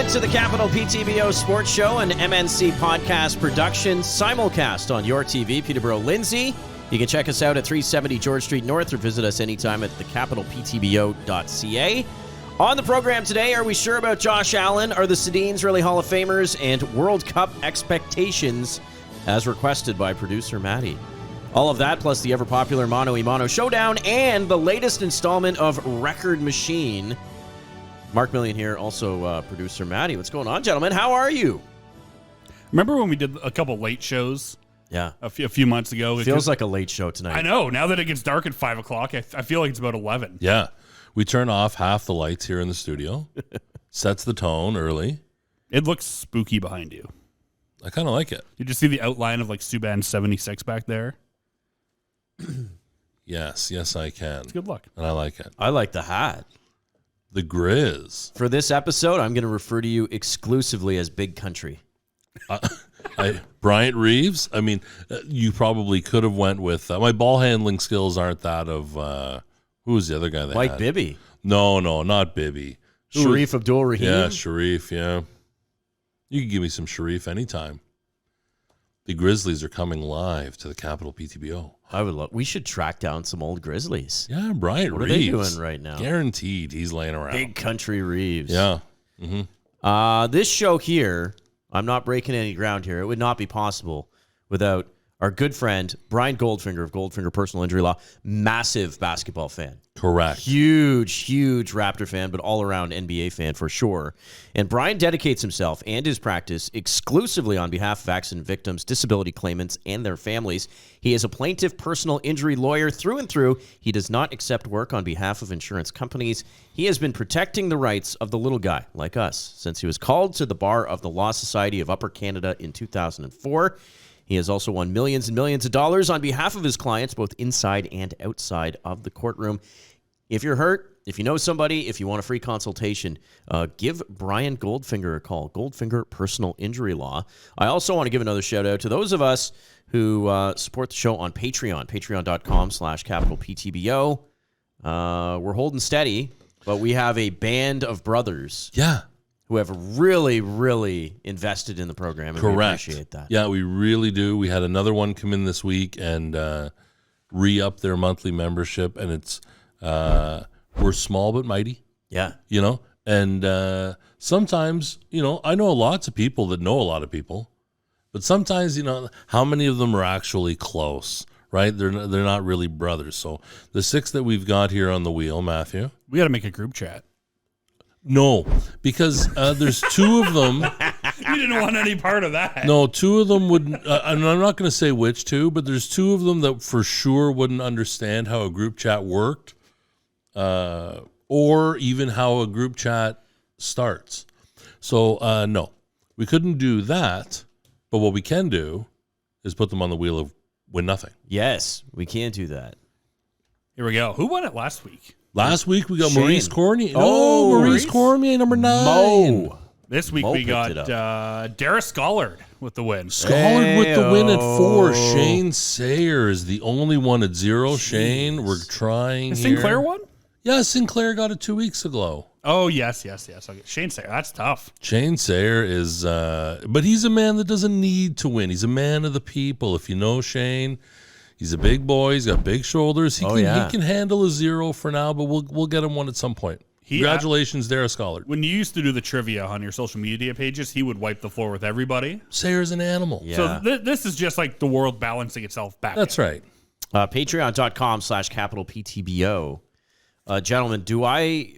to the Capital PTBO Sports Show, an MNC podcast production, simulcast on your TV, Peterborough, Lindsay. You can check us out at 370 George Street North or visit us anytime at thecapitalptbo.ca. On the program today, are we sure about Josh Allen? Are the Sedins really Hall of Famers? And World Cup expectations as requested by Producer Matty. All of that, plus the ever-popular Mano a Mano Showdown and the latest installment of Record Machine. Mark Million here, also Producer Matty. What's going on, gentlemen? How are you? Remember when we did a couple late shows? Yeah. A few months ago? Feels like a late show tonight. I know. Now that it gets dark at 5 o'clock, I feel like it's about 11. Yeah. We turn off half the lights here in the studio. Sets the tone early. It looks spooky behind you. I kind of like it. You just see the outline of like Subban 76 back there? Yes, I can. It's good luck. And I like it. I like the hat. The Grizz. For this episode, I'm going to refer to you exclusively as Big Country. Bryant Reeves. I mean, you probably could have went with my ball handling skills aren't that of who was the other guy they Mike had? Bibby. No, not Bibby. Sharif Abdul Rahim. Yeah, Sharif. Yeah, you can give me some Sharif anytime. The Grizzlies are coming live to the Capital PTBO. I would love. We should track down some old Grizzlies. Yeah, Bryant What Reeves. are they doing right now? Guaranteed, he's laying around. Big Country Reeves. Yeah. Mm-hmm. This show here, I'm not breaking any ground here. It would not be possible without our good friend, Brian Goldfinger of Goldfinger Personal Injury Law. Massive basketball fan. Correct. Huge Raptor fan, but all-around NBA fan for sure. And Brian dedicates himself and his practice exclusively on behalf of accident victims, disability claimants, and their families. He is a plaintiff personal injury lawyer through and through. He does not accept work on behalf of insurance companies. He has been protecting the rights of the little guy, like us, since he was called to the bar of the Law Society of Upper Canada in 2004. He has also won millions and millions of dollars on behalf of his clients, both inside and outside of the courtroom. If you're hurt, if you know somebody, if you want a free consultation, give Brian Goldfinger a call. Goldfinger Personal Injury Law. I also want to give another shout out to those of us who support the show on Patreon, patreon.com/capitalptbo. We're holding steady, but we have a band of brothers. Yeah. Who have really invested in the program. And Correct. We appreciate that. Yeah, we really do. We had another one come in this week and re-up their monthly membership, and it's we're small but mighty. Yeah. You know? And sometimes, I know lots of people that know a lot of people, but sometimes, how many of them are actually close, right? They're not really brothers. So the 6 that we've got here on the wheel, Matthew. We got to make a group chat. No, because there's 2 of them. You didn't want any part of that. No, 2 of them wouldn't. I'm not going to say which 2, but there's 2 of them that for sure wouldn't understand how a group chat worked, or even how a group chat starts. So no, we couldn't do that. But what we can do is put them on the wheel of win nothing. Yes, we can do that. Here we go. Who won it last week? Last week we got Shane. Maurice Cormier. Oh, Maurice Cormier, number 9. Mo. This week Mo we picked got it up. Darius Scollard with the win. Scollard with the win at 4. Hey-o. Shane Sayer is the only one at 0. Jeez. Shane, we're trying Is here. Sinclair won? Yeah, Sinclair got it 2 weeks ago. Oh, yes. Okay. Shane Sayer, that's tough. Shane Sayer is, but he's a man that doesn't need to win. He's a man of the people. If you know Shane, he's a big boy. He's got big shoulders. He can handle a 0 for now, but we'll get him one at some point. Congratulations, Darius Scollard. When you used to do the trivia on your social media pages, he would wipe the floor with everybody. Sayer's an animal. Yeah. So this is just like the world balancing itself back. That's right. Patreon.com/capitalptbo. Gentlemen,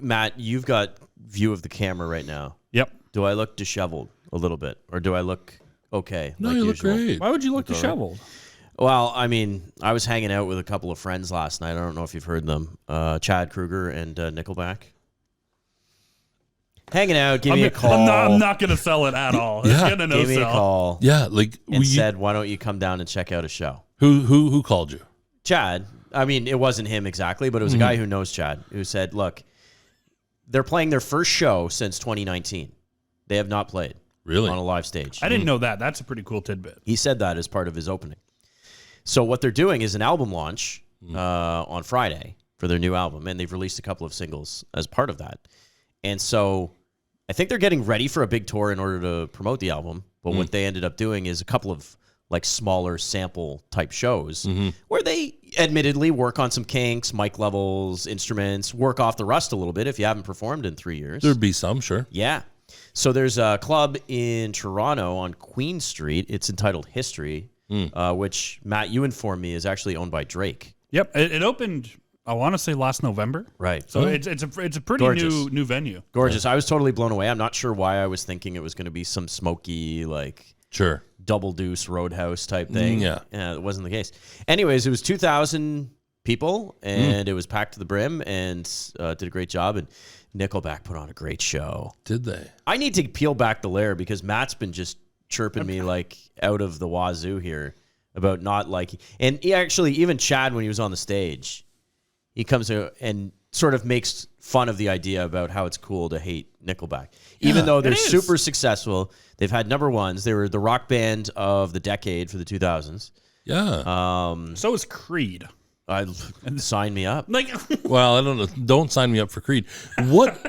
Matt, you've got view of the camera right now. Yep. Do I look disheveled a little bit? Or do I look okay? No, like you usual? look great. Why would you look disheveled? Well, I mean, I was hanging out with a couple of friends last night. I don't know if you've heard them. Chad Kruger and Nickelback. Hanging out, give me a call. I'm not going to sell it at all. It's going to no Give me a sell. call. Yeah, like And said, why don't you come down and check out a show? Who called you? Chad. I mean, it wasn't him exactly, but it was a guy who knows Chad, who said, look, they're playing their first show since 2019. They have not played on a live stage. I didn't know that. That's a pretty cool tidbit. He said that as part of his opening. So what they're doing is an album launch on Friday for their new album, and they've released a couple of singles as part of that. And so I think they're getting ready for a big tour in order to promote the album. But what they ended up doing is a couple of like smaller sample type shows where they admittedly work on some kinks, mic levels, instruments, work off the rust a little bit if you haven't performed in 3 years. There'd be some, sure. Yeah. So there's a club in Toronto on Queen Street. It's entitled History, which, Matt, you informed me is actually owned by Drake. Yep. It opened, I want to say last November. Right. So it's a pretty new venue. Gorgeous. I was totally blown away. I'm not sure why I was thinking it was going to be some smoky, like, Sure. double deuce Roadhouse type thing. Yeah. It wasn't the case. Anyways, it was 2,000 people, and it was packed to the brim, and did a great job. And Nickelback put on a great show. Did they? I need to peel back the layer because Matt's been just chirping me like out of the wazoo here about not liking. And he actually, even Chad, when he was on the stage, he comes out and sort of makes fun of the idea about how it's cool to hate Nickelback. Even though they're super successful, they've had number ones. They were the rock band of the decade for the 2000s. Yeah. So is Creed. Sign me up. Like, Well, I don't know. Don't sign me up for Creed. What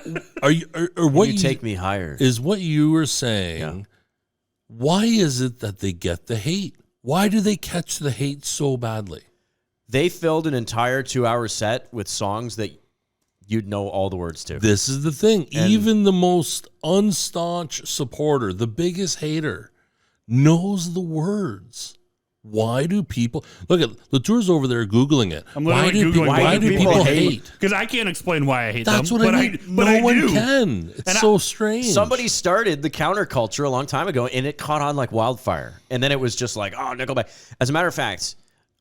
are you? Or what you take me higher is what you were saying? Yeah. Why is it that they get the hate? Why do they catch the hate so badly? They filled an entire 2-hour set with songs that you'd know all the words to. This is the thing. Even the most unstaunch supporter, the biggest hater, knows the words. Why do people look at Latour's over there Googling it? I'm Why literally Googling why do people hate? Because I can't explain why I hate That's them. what I mean. But no I one do. can. It's so strange. Somebody started the counterculture a long time ago, and it caught on like wildfire. And then it was just like, oh, Nickelback. As a matter of fact,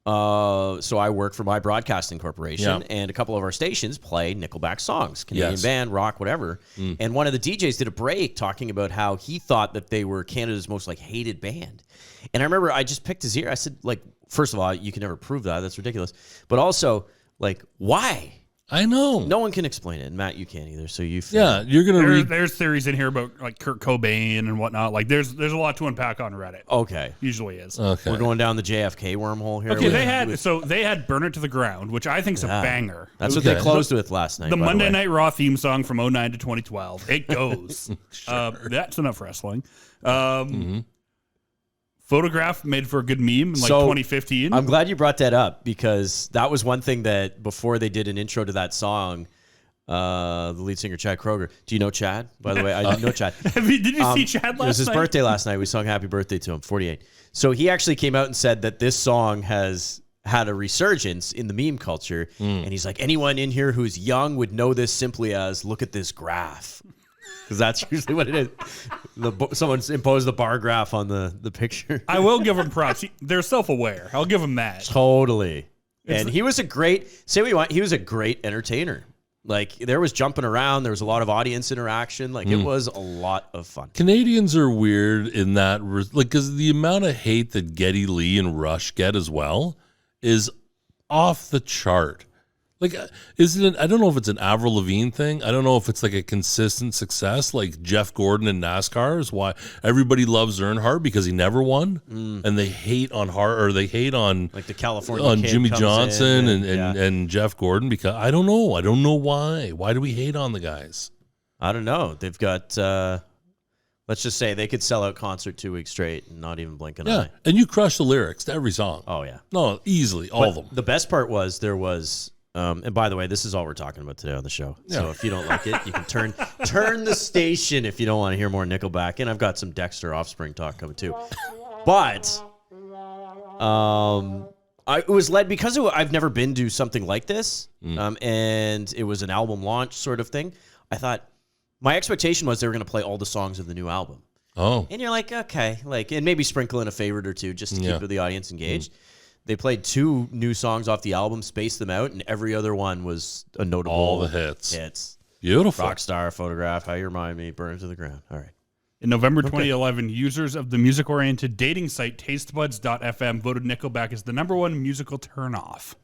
so I work for my broadcasting corporation, and a couple of our stations play Nickelback songs, Canadian band, rock, whatever. And one of the DJs did a break talking about how he thought that they were Canada's most like hated band. And I remember I just picked his ear. I said, like, first of all, you can never prove that. That's ridiculous. But also, like, why? I know. No one can explain it. And Matt, you can't either. So you you're gonna read. There's theories in here about like Kurt Cobain and whatnot. Like there's a lot to unpack on Reddit. Okay. Usually is. Okay. We're going down the JFK wormhole here. Okay, they had "Burn It to the Ground," which I think is a banger. That's what they closed with last night. The by Monday way. Night Raw theme song from 2009 to 2012. It goes. That's enough wrestling. Photograph made for a good meme in like 2015. I'm glad you brought that up because that was one thing that before they did an intro to that song, the lead singer Chad Kroeger. Do you know Chad? By the way, I know Chad. Did you see Chad last night? It was his birthday last night. We sung happy birthday to him, 48. So he actually came out and said that this song has had a resurgence in the meme culture. And he's like, anyone in here who's young would know this simply as look at this graph. Because that's usually what it is. Someone's imposed the bar graph on the picture. I will give them props. They're self-aware. I'll give them that. Totally. And he was a great, say what you want, he was a great entertainer. Like, there was jumping around. There was a lot of audience interaction. Like, it was a lot of fun. Canadians are weird in that, like, because the amount of hate that Geddy Lee and Rush get as well is off the chart. Like, I don't know if it's an Avril Lavigne thing. I don't know if it's like a consistent success, like Jeff Gordon in NASCAR is why everybody loves Earnhardt because he never won, and they hate on they hate on like the California on kid Jimmy comes Johnson in and Jeff Gordon because I don't know why. Why do we hate on the guys? I don't know. They've got. Let's just say they could sell out concert 2 weeks straight and not even blink an eye. And you crush the lyrics to every song. Oh yeah, no, easily all of them. The best part was there was. And by the way, this is all we're talking about today on the show. So if you don't like it, you can turn the station if you don't want to hear more Nickelback. And I've got some Dexter Offspring talk coming too. But it was led because I've never been to something like this, and it was an album launch sort of thing. I thought my expectation was they were going to play all the songs of the new album. Oh, and you're like, okay, like, and maybe sprinkle in a favorite or two just to keep the audience engaged. They played 2 new songs off the album, spaced them out, and every other one was a notable. All the hits. Beautiful. Rockstar, Photograph, How You Remind Me, Burn It to the Ground. All right. In November 2011, users of the music-oriented dating site tastebuds.fm voted Nickelback as the #1 musical turnoff.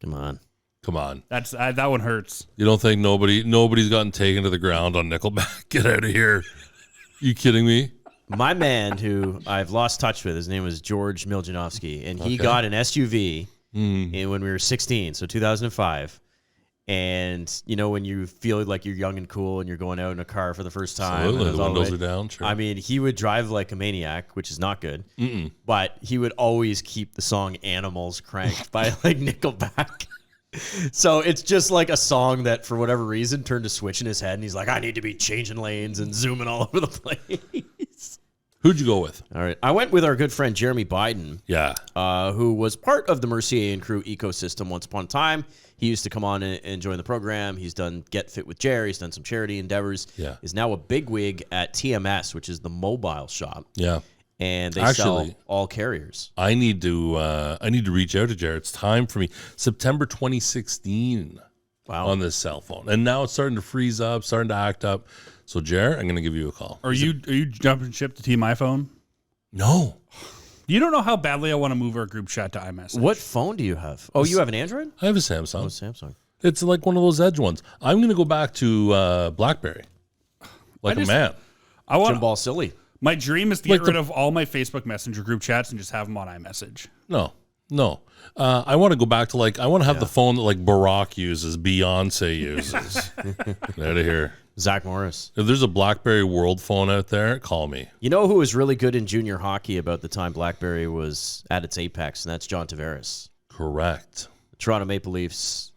Come on. That's that one hurts. You don't think nobody's gotten taken to the ground on Nickelback? Get out of here. You kidding me? My man, who I've lost touch with, his name was George Miljanovsky, and he got an SUV when we were 16, so 2005. And, you know, when you feel like you're young and cool and you're going out in a car for the first time. Absolutely. And The windows are down. Sure. I mean, he would drive like a maniac, which is not good. But he would always keep the song Animals cranked by like Nickelback. So it's just like a song that, for whatever reason, turned a switch in his head. And he's like, I need to be changing lanes and zooming all over the place. Who'd you go with? All right. I went with our good friend Jeremy Biden. Yeah. Who was part of the Mercier and crew ecosystem once upon a time. He used to come on and join the program. He's done Get Fit with Jerry. He's done some charity endeavors. Yeah. Is now a bigwig at TMS, which is the mobile shop. Yeah. And they sell all carriers. I need to reach out to Jared. It's time for me. September 2016. Wow. On this cell phone. And now it's starting to freeze up, starting to act up. So, Jared, I'm going to give you a call. Are you jumping ship to Team iPhone? No. You don't know how badly I want to move our group chat to iMessage. What phone do you have? Oh, you have an Android? I have a Samsung. Oh, Samsung. It's like one of those Edge ones. I'm going to go back to BlackBerry. Like a man. I want Jim Ball silly. My dream is to get rid of all my Facebook Messenger group chats and just have them on iMessage. No. I want to go back to I want to have the phone that Barack uses, Beyonce uses. Out of here. Zach Morris. If there's a BlackBerry World phone out there, call me. You know who was really good in junior hockey about the time BlackBerry was at its apex, and that's John Tavares. Correct. The Toronto Maple Leafs.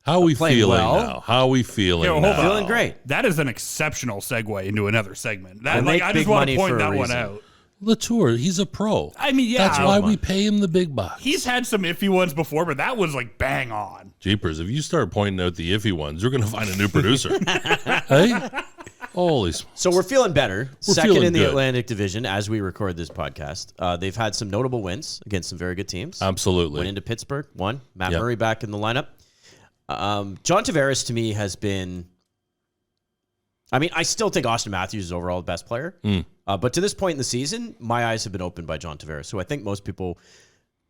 How are we feeling well. now? How are we feeling hold now? on. Feeling great. That is an exceptional segue into another segment. We'll make I big just want money to point for a that one reason. out. Latour, he's a pro. I mean, yeah. That's why we pay him the big bucks. He's had some iffy ones before, but that was bang on. Jeepers, if you start pointing out the iffy ones, you're going to find a new producer. Hey? Holy smokes. So we're feeling better. We're Second feeling in the good. Atlantic Division as we record this podcast. They've had some notable wins against some very good teams. Absolutely. Went into Pittsburgh, won. Matt Murray back in the lineup. John Tavares, to me, has been... I mean, I still think Austin Matthews is overall the best player. But to this point in the season, my eyes have been opened by John Tavares, who I think most people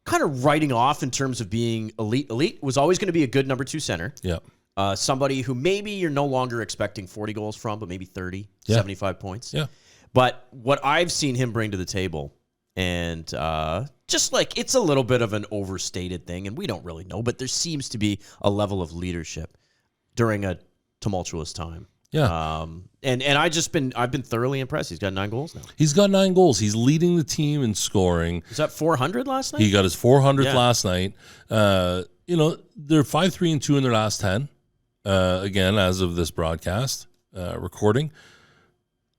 kind of writing off in terms of being elite. Elite was always going to be a good number 2 center. Yeah. Somebody who maybe you're no longer expecting 40 goals from, but maybe 30, 75 points. Yeah. But what I've seen him bring to the table, and just it's a little bit of an overstated thing, and we don't really know, but there seems to be a level of leadership during a tumultuous time. Yeah. And I've been thoroughly impressed. He's got 9 goals now. He's got 9 goals. He's leading the team in scoring. Was that 400 last night? He got his 400th last night. They're 5-3-2 in their last 10. Again, as of this broadcast recording,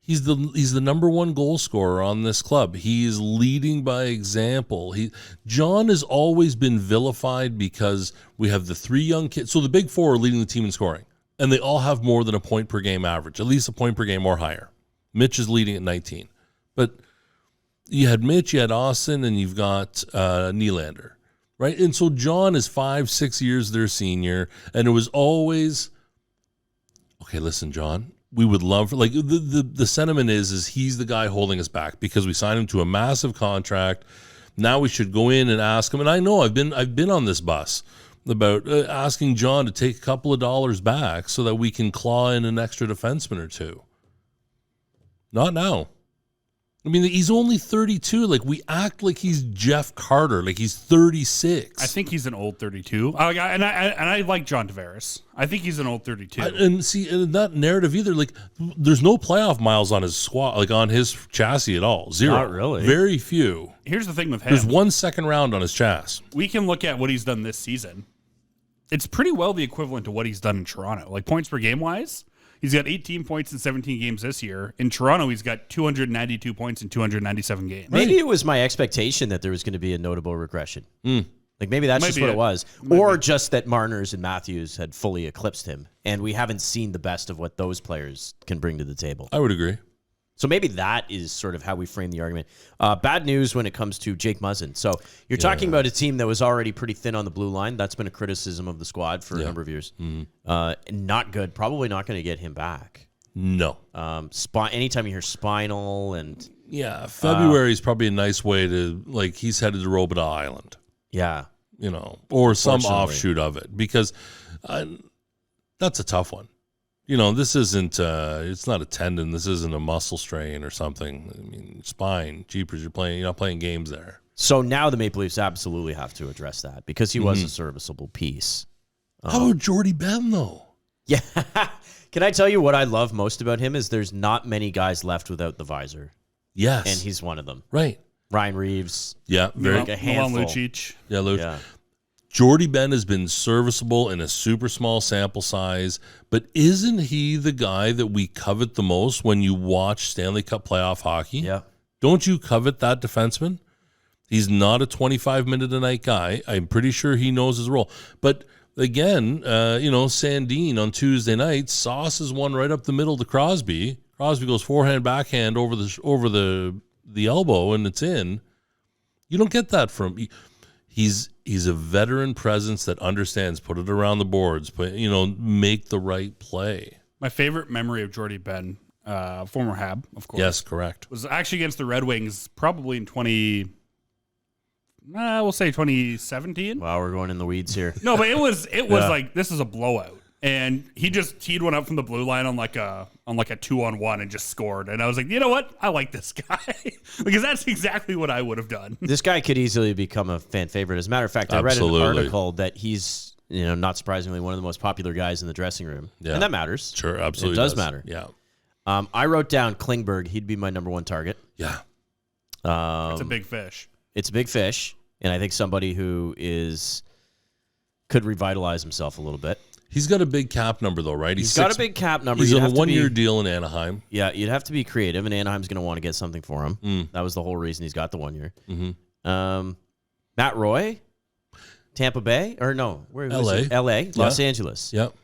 he's the number 1 goal scorer on this club. He is leading by example. John has always been vilified because we have the 3 young kids. So the big 4 are leading the team in scoring. And they all have more than a point per game average, at least a point per game or higher. Mitch is leading at 19. But you had Mitch, you had Austin, and you've got Nylander, right? And so John is 5-6 years their senior, and it was always, okay, listen, John, we would love, the sentiment is he's the guy holding us back because we signed him to a massive contract. Now we should go in and ask him. And I know I've been on this bus about asking John to take a couple of dollars back so that we can claw in an extra defenseman or 2. Not now. I mean, he's only 32. We act like he's Jeff Carter, like he's 36. I think he's an old 32. And I like John Tavares. I think he's an old 32. And see, that narrative either, there's no playoff miles on his squad, on his chassis at all. 0. Not really. Very few. Here's the thing with him. There's 1 second round on his chassis. We can look at what he's done this season. It's pretty well the equivalent to what he's done in Toronto. Points per game wise, he's got 18 points in 17 games this year. In Toronto, he's got 292 points in 297 games. Maybe it was my expectation that there was going to be a notable regression. Maybe that's just what it was. Or just that Marner's and Matthews had fully eclipsed him, and we haven't seen the best of what those players can bring to the table. I would agree. So maybe that is sort of how we frame the argument. Bad news when it comes to Jake Muzzin. So you're talking about a team that was already pretty thin on the blue line. That's been a criticism of the squad for a number of years. Not good. Probably not going to get him back. No. Anytime you hear spinal and... Yeah, February is probably a nice way to, he's headed to Robida Island. Yeah. Or some offshoot of it. Because that's a tough one. This isn't, it's not a tendon. This isn't a muscle strain or something. I mean, spine, jeepers, you're not playing games there. So now the Maple Leafs absolutely have to address that because he was a serviceable piece. How about Jordy Ben, though? Yeah. Can I tell you what I love most about him is there's not many guys left without the visor. Yes. And he's one of them. Right. Ryan Reeves. Yeah. Very like a handful. Milan Lucic. Yeah, Lucic. Yeah. Jordy Ben has been serviceable in a super small sample size, but isn't he the guy that we covet the most when you watch Stanley Cup playoff hockey? Yeah. Don't you covet that defenseman? He's not a 25-minute-a-night guy. I'm pretty sure he knows his role. But again, Sandin on Tuesday night, Sauce is one right up the middle to Crosby. Crosby goes forehand, backhand over the elbow, and it's in. You don't get that from... He's a veteran presence that understands, put it around the boards, make the right play. My favorite memory of Jordy Ben, former Hab, of course. Yes, correct. Was actually against the Red Wings, probably in 2017. Wow, we're going in the weeds here. No, but it was like, this is a blowout. And he just teed one up from the blue line on like a 2-on-1 and just scored. And I was like, you know what? I like this guy. Because that's exactly what I would have done. This guy could easily become a fan favorite. As a matter of fact, I read an article that he's, not surprisingly, one of the most popular guys in the dressing room. Yeah. And that matters. Sure, absolutely. It does matter. Yeah. I wrote down Klingberg. He'd be my number one target. Yeah. It's a big fish. It's a big fish. And I think somebody who could revitalize himself a little bit. He's got a big cap number, though, right? He's got a big cap number. He's on a one-year deal in Anaheim. Yeah, you'd have to be creative, and Anaheim's going to want to get something for him. That was the whole reason he's got the 1 year. Mm-hmm. Matt Roy, Tampa Bay, or no, where was LA. it? LA, Los Angeles. Yep.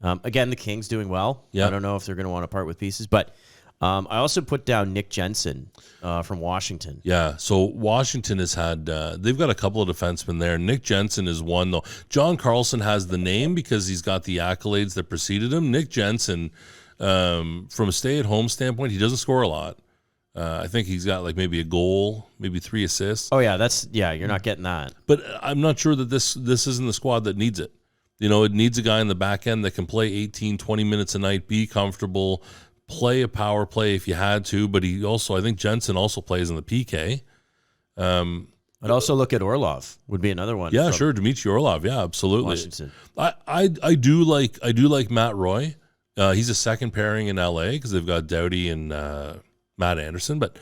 Again, the Kings doing well. Yep. I don't know if they're going to want to part with pieces, but I also put down Nick Jensen from Washington. Yeah, so Washington has had, they've got a couple of defensemen there. Nick Jensen is one, though. John Carlson has the name because he's got the accolades that preceded him. Nick Jensen, from a stay-at-home standpoint, he doesn't score a lot. I think he's got like maybe a goal, maybe 3 assists. Oh, yeah, you're not getting that. But I'm not sure that this isn't the squad that needs it. It needs a guy in the back end that can play 18, 20 minutes a night, be comfortable, play a power play if you had to, but I think Jensen also plays in the PK. I'd also look at Orlov, would be another one. Yeah, sure, Dmitry Orlov. Yeah, absolutely. Washington. I do like Matt Roy. He's a second pairing in LA because they've got Doughty and Matt Anderson, but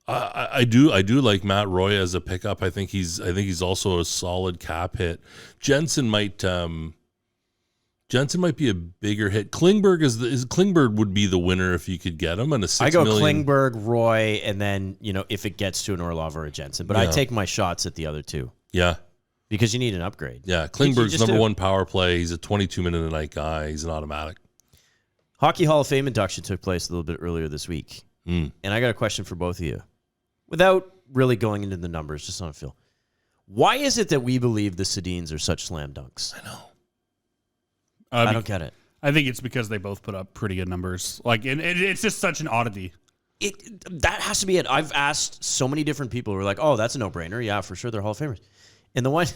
I do like Matt Roy as a pickup. I think he's also a solid cap hit. Jensen might be a bigger hit. Klingberg would be the winner if you could get him on a $6 million. Klingberg, Roy, and then if it gets to an Orlov or a Jensen. But I take my shots at the other two. Yeah, because you need an upgrade. Yeah, Klingberg's number one power play. He's a 22-minute-a-night guy. He's an automatic. Hockey Hall of Fame induction took place a little bit earlier this week, and I got a question for both of you, without really going into the numbers, just on a feel. Why is it that we believe the Sedins are such slam dunks? I know. I don't get it. I think it's because they both put up pretty good numbers. It's just such an oddity. That has to be it. I've asked so many different people who are like, "Oh, that's a no-brainer. Yeah, for sure, they're Hall of Famers." And the one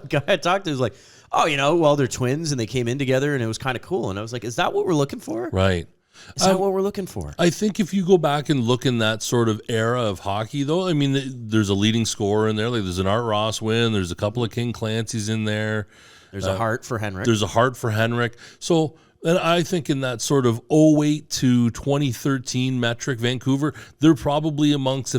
guy I talked to was like, "Oh, they're twins and they came in together and it was kind of cool." And I was like, "Is that what we're looking for?" Right. Is that what we're looking for? I think if you go back and look in that sort of era of hockey, though, I mean, there's a leading scorer in there. Like there's an Art Ross win. There's a couple of King Clancy's in there. There's a heart for Henrik. There's a heart for Henrik. So, and I think in that sort of 08 to 2013 metric, Vancouver, they're probably amongst,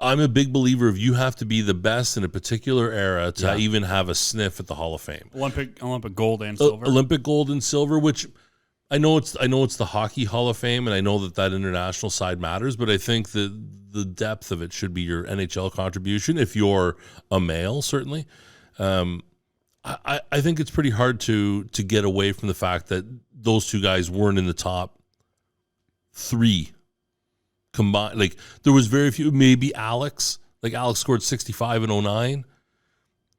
I'm a big believer of you have to be the best in a particular era to even have a sniff at the Hall of Fame. Olympic gold and silver. Olympic gold and silver, which I know it's the Hockey Hall of Fame, and I know that international side matters, but I think that the depth of it should be your NHL contribution if you're a male, certainly. I think it's pretty hard to get away from the fact that those two guys weren't in the top 3 combined. Like there was very few, maybe Alex. Like Alex scored 65 in 09.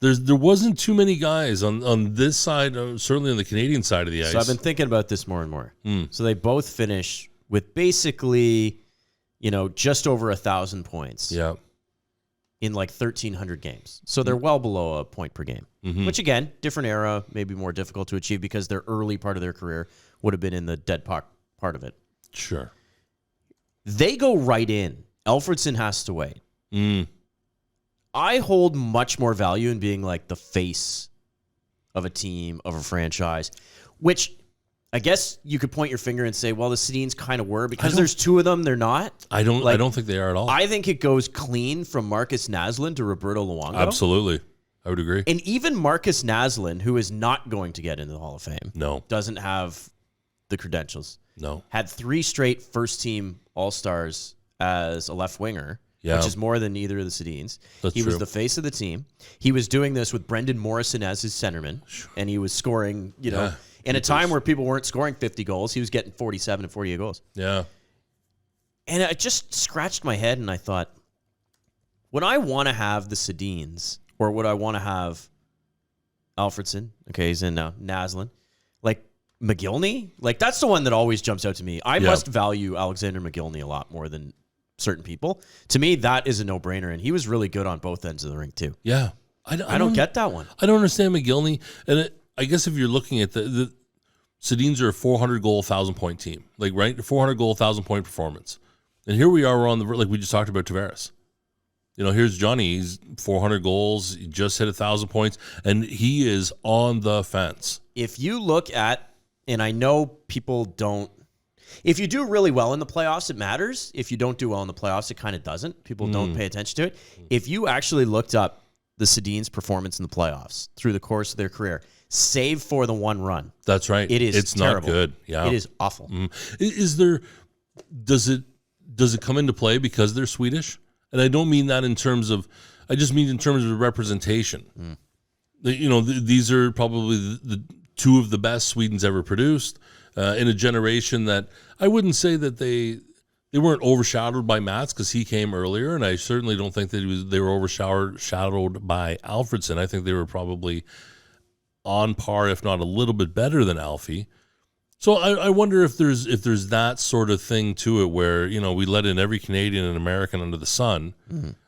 There wasn't too many guys on this side, certainly on the Canadian side of the ice. So I've been thinking about this more and more. So they both finish with basically, just over 1,000 points. Yeah. In like 1,300 games. So they're well below a point per game, which again, different era, maybe more difficult to achieve because their early part of their career would have been in the dead puck part of it. Sure. They go right in. Alfredson has to wait. I hold much more value in being like the face of a team, of a franchise, which I guess you could point your finger and say, well, the Sedins kind of were. Because there's two of them, they're not. I don't think they are at all. I think it goes clean from Marcus Naslund to Roberto Luongo. Absolutely. I would agree. And even Marcus Naslund, who is not going to get into the Hall of Fame, doesn't have the credentials. No. Had 3 straight first-team All-Stars as a left winger, which is more than either of the Sedins. He was the face of the team. He was doing this with Brendan Morrison as his centerman, and he was scoring, in a time where people weren't scoring 50 goals, he was getting 47 and 48 goals. Yeah. And I just scratched my head, and I thought, would I want to have the Sedins, or would I want to have Alfredsson? Okay, he's in now. Naslund. Like, McGillney? Like, that's the one that always jumps out to me. I must value Alexander McGillney a lot more than certain people. To me, that is a no-brainer, and he was really good on both ends of the rink, too. Yeah. I don't get that one. I don't understand McGillney, and I guess if you're looking at the Sedins are a 400-goal, 1,000-point team. Like, right? 400-goal, 1,000-point performance. And here we are, we're on the, like we just talked about Tavares. Here's Johnny. He's 400 goals. He just hit 1,000 points, and he is on the fence. If you look at, and I know people don't, if you do really well in the playoffs, it matters. If you don't do well in the playoffs, it kind of doesn't. People don't pay attention to it. If you actually looked up the Sedins' performance in the playoffs through the course of their career, save for the one run. That's right. It's terrible. Not good. Yeah. It is awful. Is there, does it come into play because they're Swedish? And I don't mean that in terms of, I just mean in terms of representation. These are probably the 2 of the best Sweden's ever produced in a generation that I wouldn't say that they weren't overshadowed by Mats because he came earlier, and I certainly don't think that they were overshadowed by Alfredsson. I think they were probably on par, if not a little bit better than Alfie. So I wonder if there's that sort of thing to it where, we let in every Canadian and American under the sun.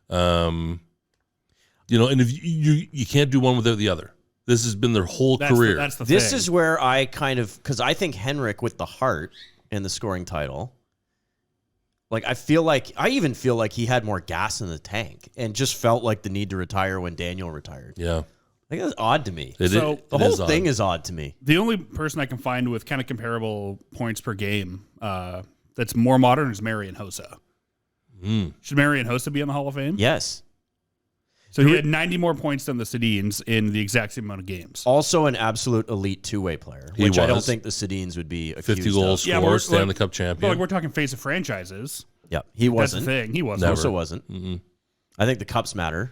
And if you can't do one without the other. This has been their whole career. That's the This thing. is where I kind of, because I think Henrik with the heart and the scoring title, like I even feel like he had more gas in the tank and just felt like the need to retire when Daniel retired. Yeah. Like that's odd to me. The whole thing is odd to me. The only person I can find with kind of comparable points per game that's more modern is Mercier and Hossa. Should Mercier and Hossa be in the Hall of Fame? Yes. So he had 90 more points than the Sedins in the exact same amount of games. Also an absolute elite two-way player, which I don't think the Sedins would be accused 50 goals of. scorer, Stanley Cup champion. But we're talking face of franchises. Yeah, he wasn't. That's the thing. He wasn't. Hossa wasn't. Mm-mm. I think the cups matter.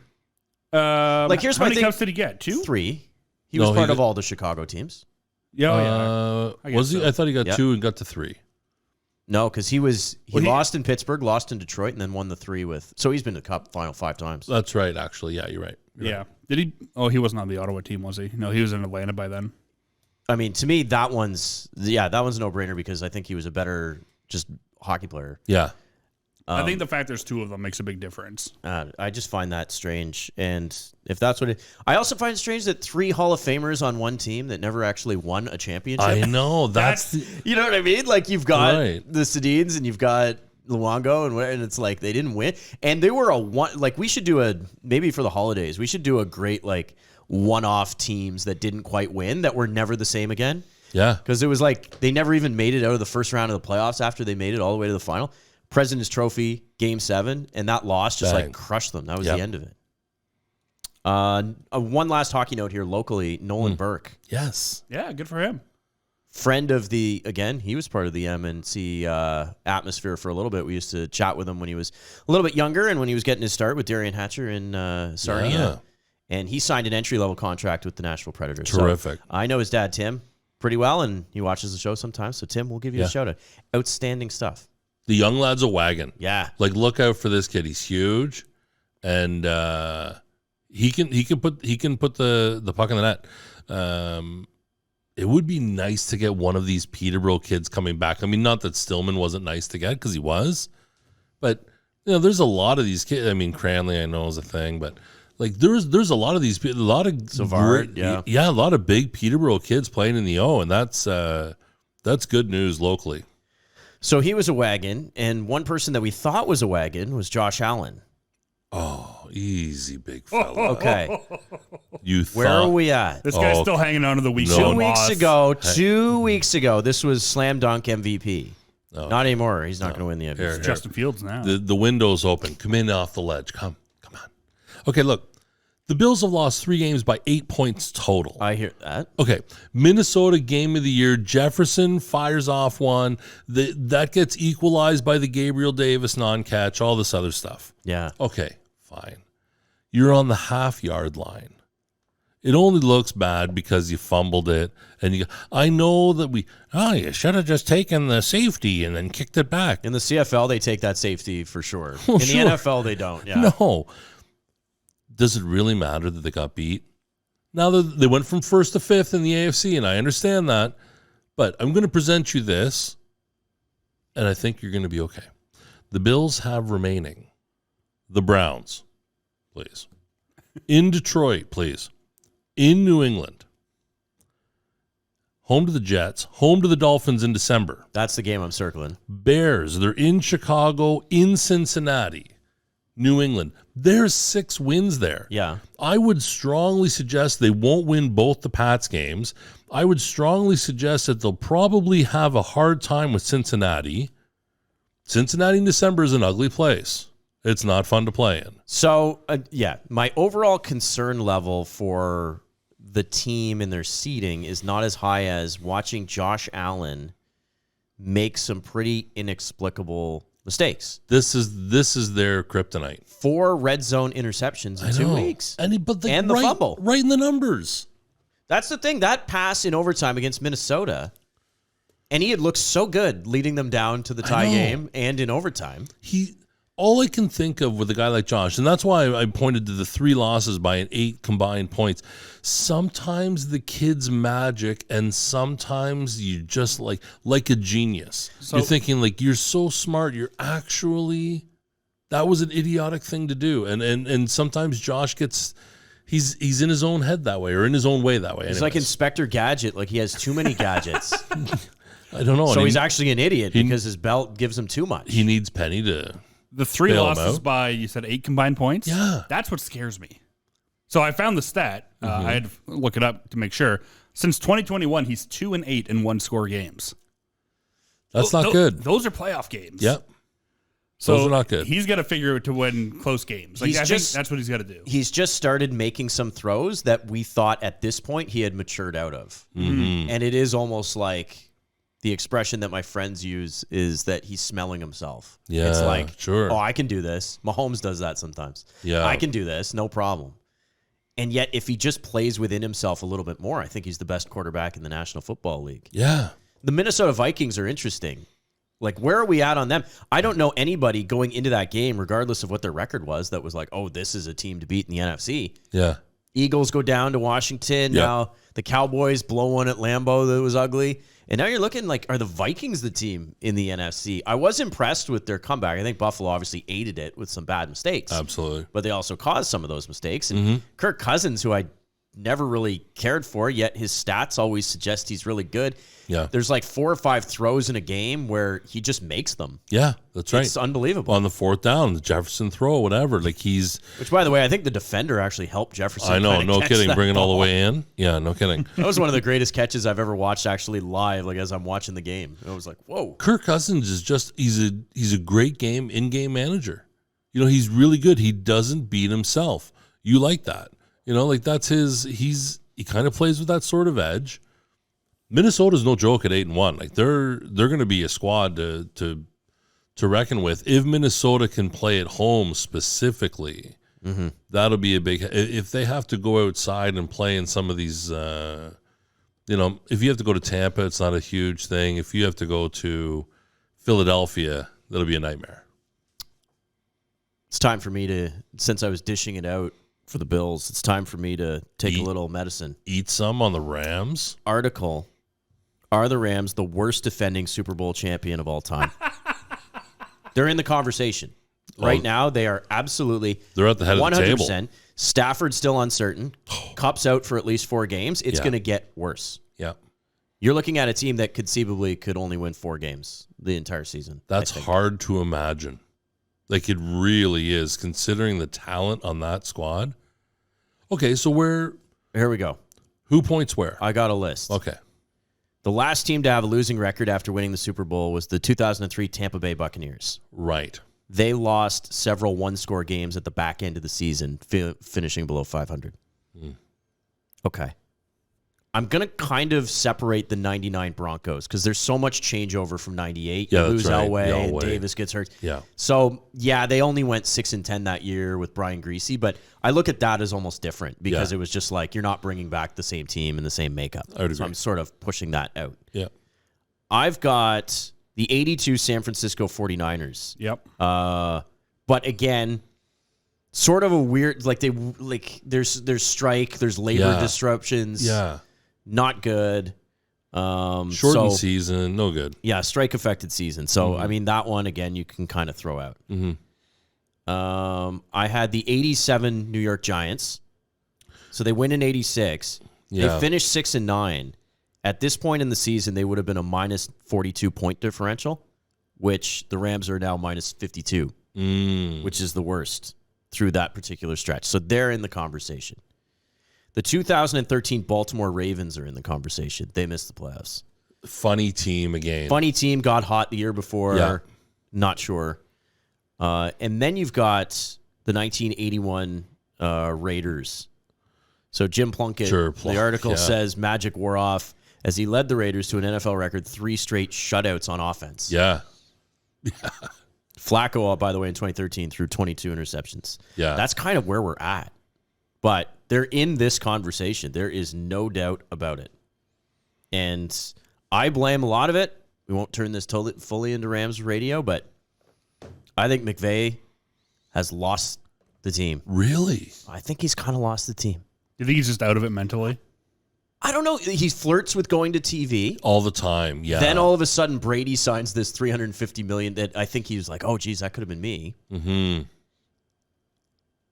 Here's how many cups did he get? 2? 3. He was part of all the Chicago teams. Yeah. Was he? So. I thought he got 2 and got to 3. No, because he lost in Pittsburgh, lost in Detroit, and then won the 3 with. So he's been to the Cup final 5 times. That's right. Actually, yeah, you're right. Right. Did he? Oh, he wasn't on the Ottawa team, was he? No, he was in Atlanta by then. I mean, to me, that one's a no-brainer because I think he was a better just hockey player. Yeah. I think the fact there's 2 of them makes a big difference. I just find that strange. And if that's what I also find it strange that 3 Hall of Famers on one team that never actually won a championship. I know. You know what I mean? Like you've got the Sedins and you've got Luongo and it's like they didn't win. And they were we should do maybe for the holidays, we should do a great like one-off teams that didn't quite win that were never the same again. Yeah. Because it was like they never even made it out of the first round of the playoffs after they made it all the way to the final. President's Trophy, Game 7, and that loss just like crushed them. That was the end of it. One last hockey note here locally, Nolan Burke. Yes. Yeah, good for him. Friend of he was part of the MNC atmosphere for a little bit. We used to chat with him when he was a little bit younger and when he was getting his start with Darian Hatcher in Sarnia. Yeah. And he signed an entry-level contract with the Nashville Predators. Terrific. So I know his dad, Tim, pretty well, and he watches the show sometimes. So, Tim, we'll give you a shout-out. Outstanding stuff. The young lad's a wagon. Yeah. Like, look out for this kid. He's huge, and he can put the puck in the net. It would be nice to get one of these Peterborough kids coming back. I mean, not that Stillman wasn't nice to get because he was, but there's a lot of these kids. I mean, Cranley I know is a thing, but like there's a lot of these, a lot of Savard, a lot of big Peterborough kids playing in the O, and that's good news locally. So he was a wagon, and one person that we thought was a wagon was Josh Allen. Oh, easy, big fella. Okay. Where are we at? This guy's still hanging on to the week. No. 2 weeks ago, this was slam dunk MVP. No. Not anymore. He's not going to win the MVP. Here. Justin Fields now. The window's open. Come in off the ledge. Come on. Okay, look. The Bills have lost 3 games by 8 points total. I hear that. Okay, Minnesota game of the year. Jefferson fires off one. That gets equalized by the Gabriel Davis non-catch, all this other stuff. Yeah. Okay, fine. You're on the half-yard line. It only looks bad because you fumbled it. And I know that you should have just taken the safety and then kicked it back. In the CFL, they take that safety for sure. Well, In the NFL, they don't. Yeah. No. Does it really matter that they got beat? Now they went from 1st to 5th in the AFC, and I understand that. But I'm going to present you this, and I think you're going to be okay. The Bills have remaining the Browns, please. In Detroit, please. In New England. Home to the Jets. Home to the Dolphins in December. That's the game I'm circling. Bears, they're in Chicago, in Cincinnati. New England. There's 6 wins there. Yeah. I would strongly suggest they won't win both the Pats games. I would strongly suggest that they'll probably have a hard time with Cincinnati. Cincinnati in December is an ugly place. It's not fun to play in. So, my overall concern level for the team and their seeding is not as high as watching Josh Allen make some pretty inexplicable mistakes. This is their kryptonite. 4 red zone interceptions in 2 weeks. And the fumble. Right in the numbers. That's the thing. That pass in overtime against Minnesota, and he had looked so good leading them down to the tie game and in overtime. All I can think of with a guy like Josh, and that's why I pointed to the 3 losses by an 8 combined points. Sometimes the kid's magic, and sometimes you just like a genius. So, you're thinking like you're so smart. You're actually that was an idiotic thing to do, and sometimes Josh gets he's in his own head that way or in his own way that way. He's like Inspector Gadget. Like he has too many gadgets. I don't know. So he's actually an idiot because his belt gives him too much. He needs Penny to. The 3 losses by, you said 8 combined points? Yeah. That's what scares me. So I found the stat. I had to look it up to make sure. Since 2021, he's 2-8 in 1-score games. That's not good. Those are playoff games. Yep. So those are not good. He's got to figure out to win close games. Like, I think that's what he's got to do. He's just started making some throws that we thought at this point he had matured out of. Mm-hmm. And it is almost like the expression that my friends use is that he's smelling himself. Yeah, it's like, sure. Oh, I can do this. Mahomes does that sometimes. Yeah. I can do this, no problem. And yet, if he just plays within himself a little bit more, I think he's the best quarterback in the National Football League. Yeah. The Minnesota Vikings are interesting. Like, where are we at on them? I don't know anybody going into that game, regardless of what their record was, that was like, oh, this is a team to beat in the NFC. Yeah. Eagles go down to Washington. Yep. Now the Cowboys blow one at Lambeau that was ugly. And now you're looking like, are the Vikings the team in the NFC? I was impressed with their comeback. I think Buffalo obviously aided it with some bad mistakes. Absolutely. But they also caused some of those mistakes. And Kirk Cousins, who I never really cared for, yet his stats always suggest he's really good. Yeah. There's like 4 or 5 throws in a game where he just makes them. Yeah, that's right. It's unbelievable. On the 4th down, the Jefferson throw, whatever. Like Which, by the way, I think the defender actually helped Jefferson. I know, kinda no catch kidding. that Bring it all the ball. way in. Yeah, no kidding. That was one of the greatest catches I've ever watched actually live, like as I'm watching the game. I was like, whoa. Kirk Cousins is just he's a great in-game manager. You know, he's really good. He doesn't beat himself. You like that. You know, like that's he kind of plays with that sort of edge. Minnesota's no joke at 8-1. Like they're going to be a squad to reckon with. If Minnesota can play at home specifically, that'll be a big. If they have to go outside and play in some of these, if you have to go to Tampa, it's not a huge thing. If you have to go to Philadelphia, that'll be a nightmare. It's time for me to, since I was dishing it out for the Bills, it's time for me to take a little medicine. Eat some on the Rams. Article, are the Rams the worst defending Super Bowl champion of all time? They're in the conversation. Right now, they are absolutely They're at the head 100%. Of the table. Stafford's still uncertain. Cup's out for at least 4 games. It's going to get worse. Yeah. You're looking at a team that conceivably could only win 4 games the entire season. That's hard to imagine. Like it really is, considering the talent on that squad. Okay, so where Here we go. Who points where? I got a list. Okay. The last team to have a losing record after winning the Super Bowl was the 2003 Tampa Bay Buccaneers. Right. They lost several one-score games at the back end of the season, finishing below 500. Okay. I'm going to kind of separate the 99 Broncos because there's so much changeover from 98. Yeah, you lose that's right. Elway, and Davis gets hurt. Yeah. So, yeah, they only went 6-10 that year with Brian Greasy, but I look at that as almost different because it was just like you're not bringing back the same team and the same makeup. I would agree. So I'm sort of pushing that out. Yeah. I've got the 82 San Francisco 49ers. Yep. But again, sort of a weird, there's strike, there's labor disruptions. Yeah. Not good. Shortened season, no good. Yeah, strike affected season. So, I mean, that one, again, you can kind of throw out. I had the 87 New York Giants. So they win in 86. Yeah. They finished 6-9. At this point in the season, they would have been a minus 42 point differential, which the Rams are now minus 52, which is the worst through that particular stretch. So they're in the conversation. The 2013 Baltimore Ravens are in the conversation. They missed the playoffs. Funny team again. Funny team, got hot the year before. Yeah. Not sure. And then you've got the 1981 Raiders. So Jim Plunkett, the article says Magic wore off as he led the Raiders to an NFL record 3 straight shutouts on offense. Yeah. Flacco, by the way, in 2013 threw 22 interceptions. Yeah. That's kind of where we're at. But they're in this conversation. There is no doubt about it. And I blame a lot of it. We won't turn this fully into Rams radio, but I think McVay has lost the team. Really? I think he's kind of lost the team. You think he's just out of it mentally? I don't know. He flirts with going to TV. All the time, yeah. Then all of a sudden, Brady signs this $350 million that I think he was like, oh, geez, that could have been me. Mm-hmm.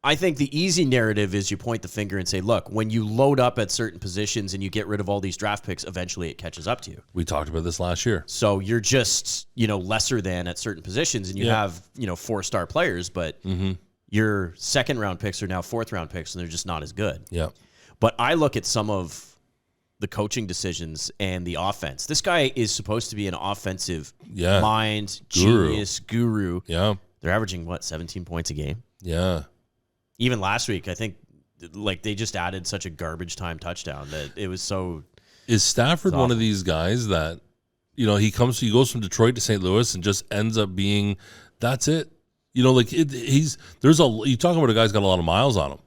I think the easy narrative is you point the finger and say, look, when you load up at certain positions and you get rid of all these draft picks, eventually it catches up to you. We talked about this last year. So you're just, lesser than at certain positions and you have, 4-star players, but your second-round picks are now fourth-round picks and they're just not as good. Yeah. But I look at some of the coaching decisions and the offense. This guy is supposed to be an offensive mind, genius, guru. Yeah. They're averaging, 17 points a game? Yeah. Even last week, I think, they just added such a garbage time touchdown that it was so. Is Stafford one of these guys that, he goes from Detroit to St. Louis and just ends up being, that's it. You talking about a guy's got a lot of miles on him.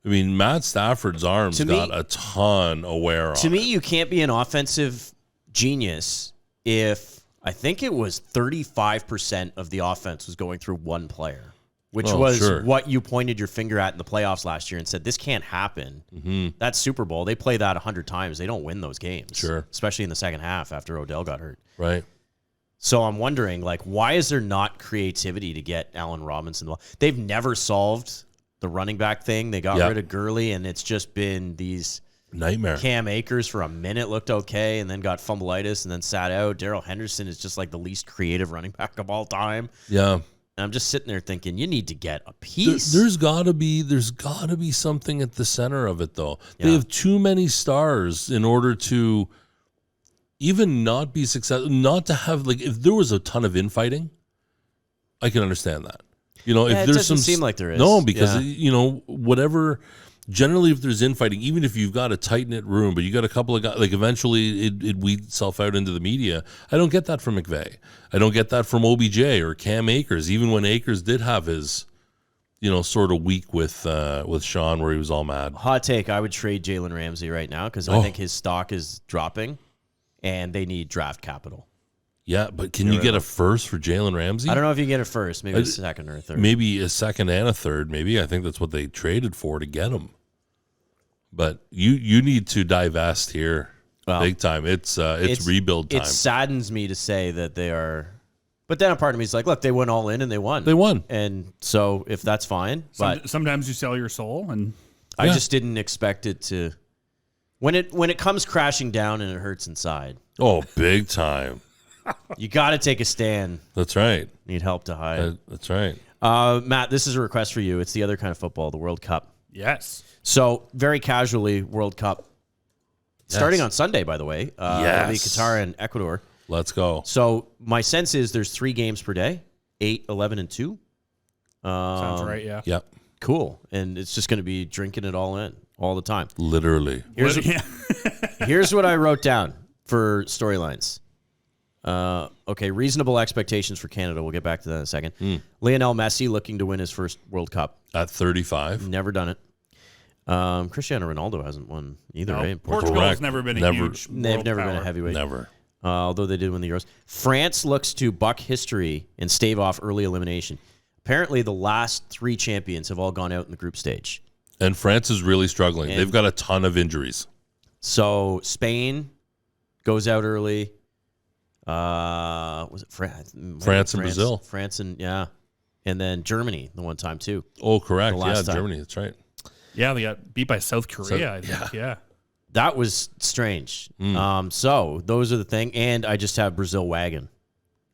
I mean, Matt Stafford's arms got a ton of wear on. To me, you can't be an offensive genius if I think it was 35% of the offense was going through one player. Which was what you pointed your finger at in the playoffs last year and said, this can't happen. Mm-hmm. That's Super Bowl. They play that 100 times. They don't win those games. Sure. Especially in the second half after Odell got hurt. Right. So I'm wondering, why is there not creativity to get Allen Robinson? They've never solved the running back thing. They got rid of Gurley, and it's just been these nightmare. Cam Akers for a minute looked okay and then got fumbleitis and then sat out. Darrell Henderson is just like the least creative running back of all time. Yeah. And I'm just sitting there thinking, you need to get a piece. There's gotta be something at the center of it, though. Yeah. They have too many stars in order to even not be successful. Not to have if there was a ton of infighting, I can understand that. If it there's doesn't seem like there is. No, because whatever. Generally, if there's infighting, even if you've got a tight-knit room, but you got a couple of guys, eventually it weeds itself out into the media. I don't get that from McVay. I don't get that from OBJ or Cam Akers, even when Akers did have his, sort of week with Sean where he was all mad. Hot take, I would trade Jalen Ramsey right now because I think his stock is dropping and they need draft capital. Yeah, but can you get a first for Jalen Ramsey? I don't know if you can get a first, maybe a second or a third. Maybe a second and a third, maybe. I think that's what they traded for to get him. But you need to divest here big time. It's rebuild time. It saddens me to say that they are, but then a part of me is like, look, they went all in and they won. They won, and so if that's fine. But sometimes you sell your soul, and I just didn't expect it to. When it comes crashing down and it hurts inside. Oh, big time. You got to take a stand. That's right. Need help to hide. That's right. Matt, this is a request for you. It's the other kind of football, the World Cup. Yes. So very casually, World Cup starting on Sunday, by the way. It'll be Qatar and Ecuador. Let's go. So my sense is there's 3 games per day, 8, 11, and 2. Sounds right, yeah. Yep. Cool. And it's just going to be drinking it all in all the time. Literally. Here's what I wrote down for storylines. Okay, reasonable expectations for Canada. We'll get back to that in a second. Lionel Messi looking to win his first World Cup. At 35. Never done it. Cristiano Ronaldo hasn't won either, right? Portugal has never been a huge They've world never power. been a heavyweight. Never. Although they did win the Euros. France looks to buck history and stave off early elimination. Apparently, the last 3 champions have all gone out in the group stage. And France is really struggling. They've got a ton of injuries. So Spain goes out early. Was it France and Brazil? France and and then Germany the one time too. Oh, correct. The last time. Germany. That's right. Yeah, they got beat by South Korea, I think. Yeah. That was strange. So those are the thing, and I just have Brazil wagon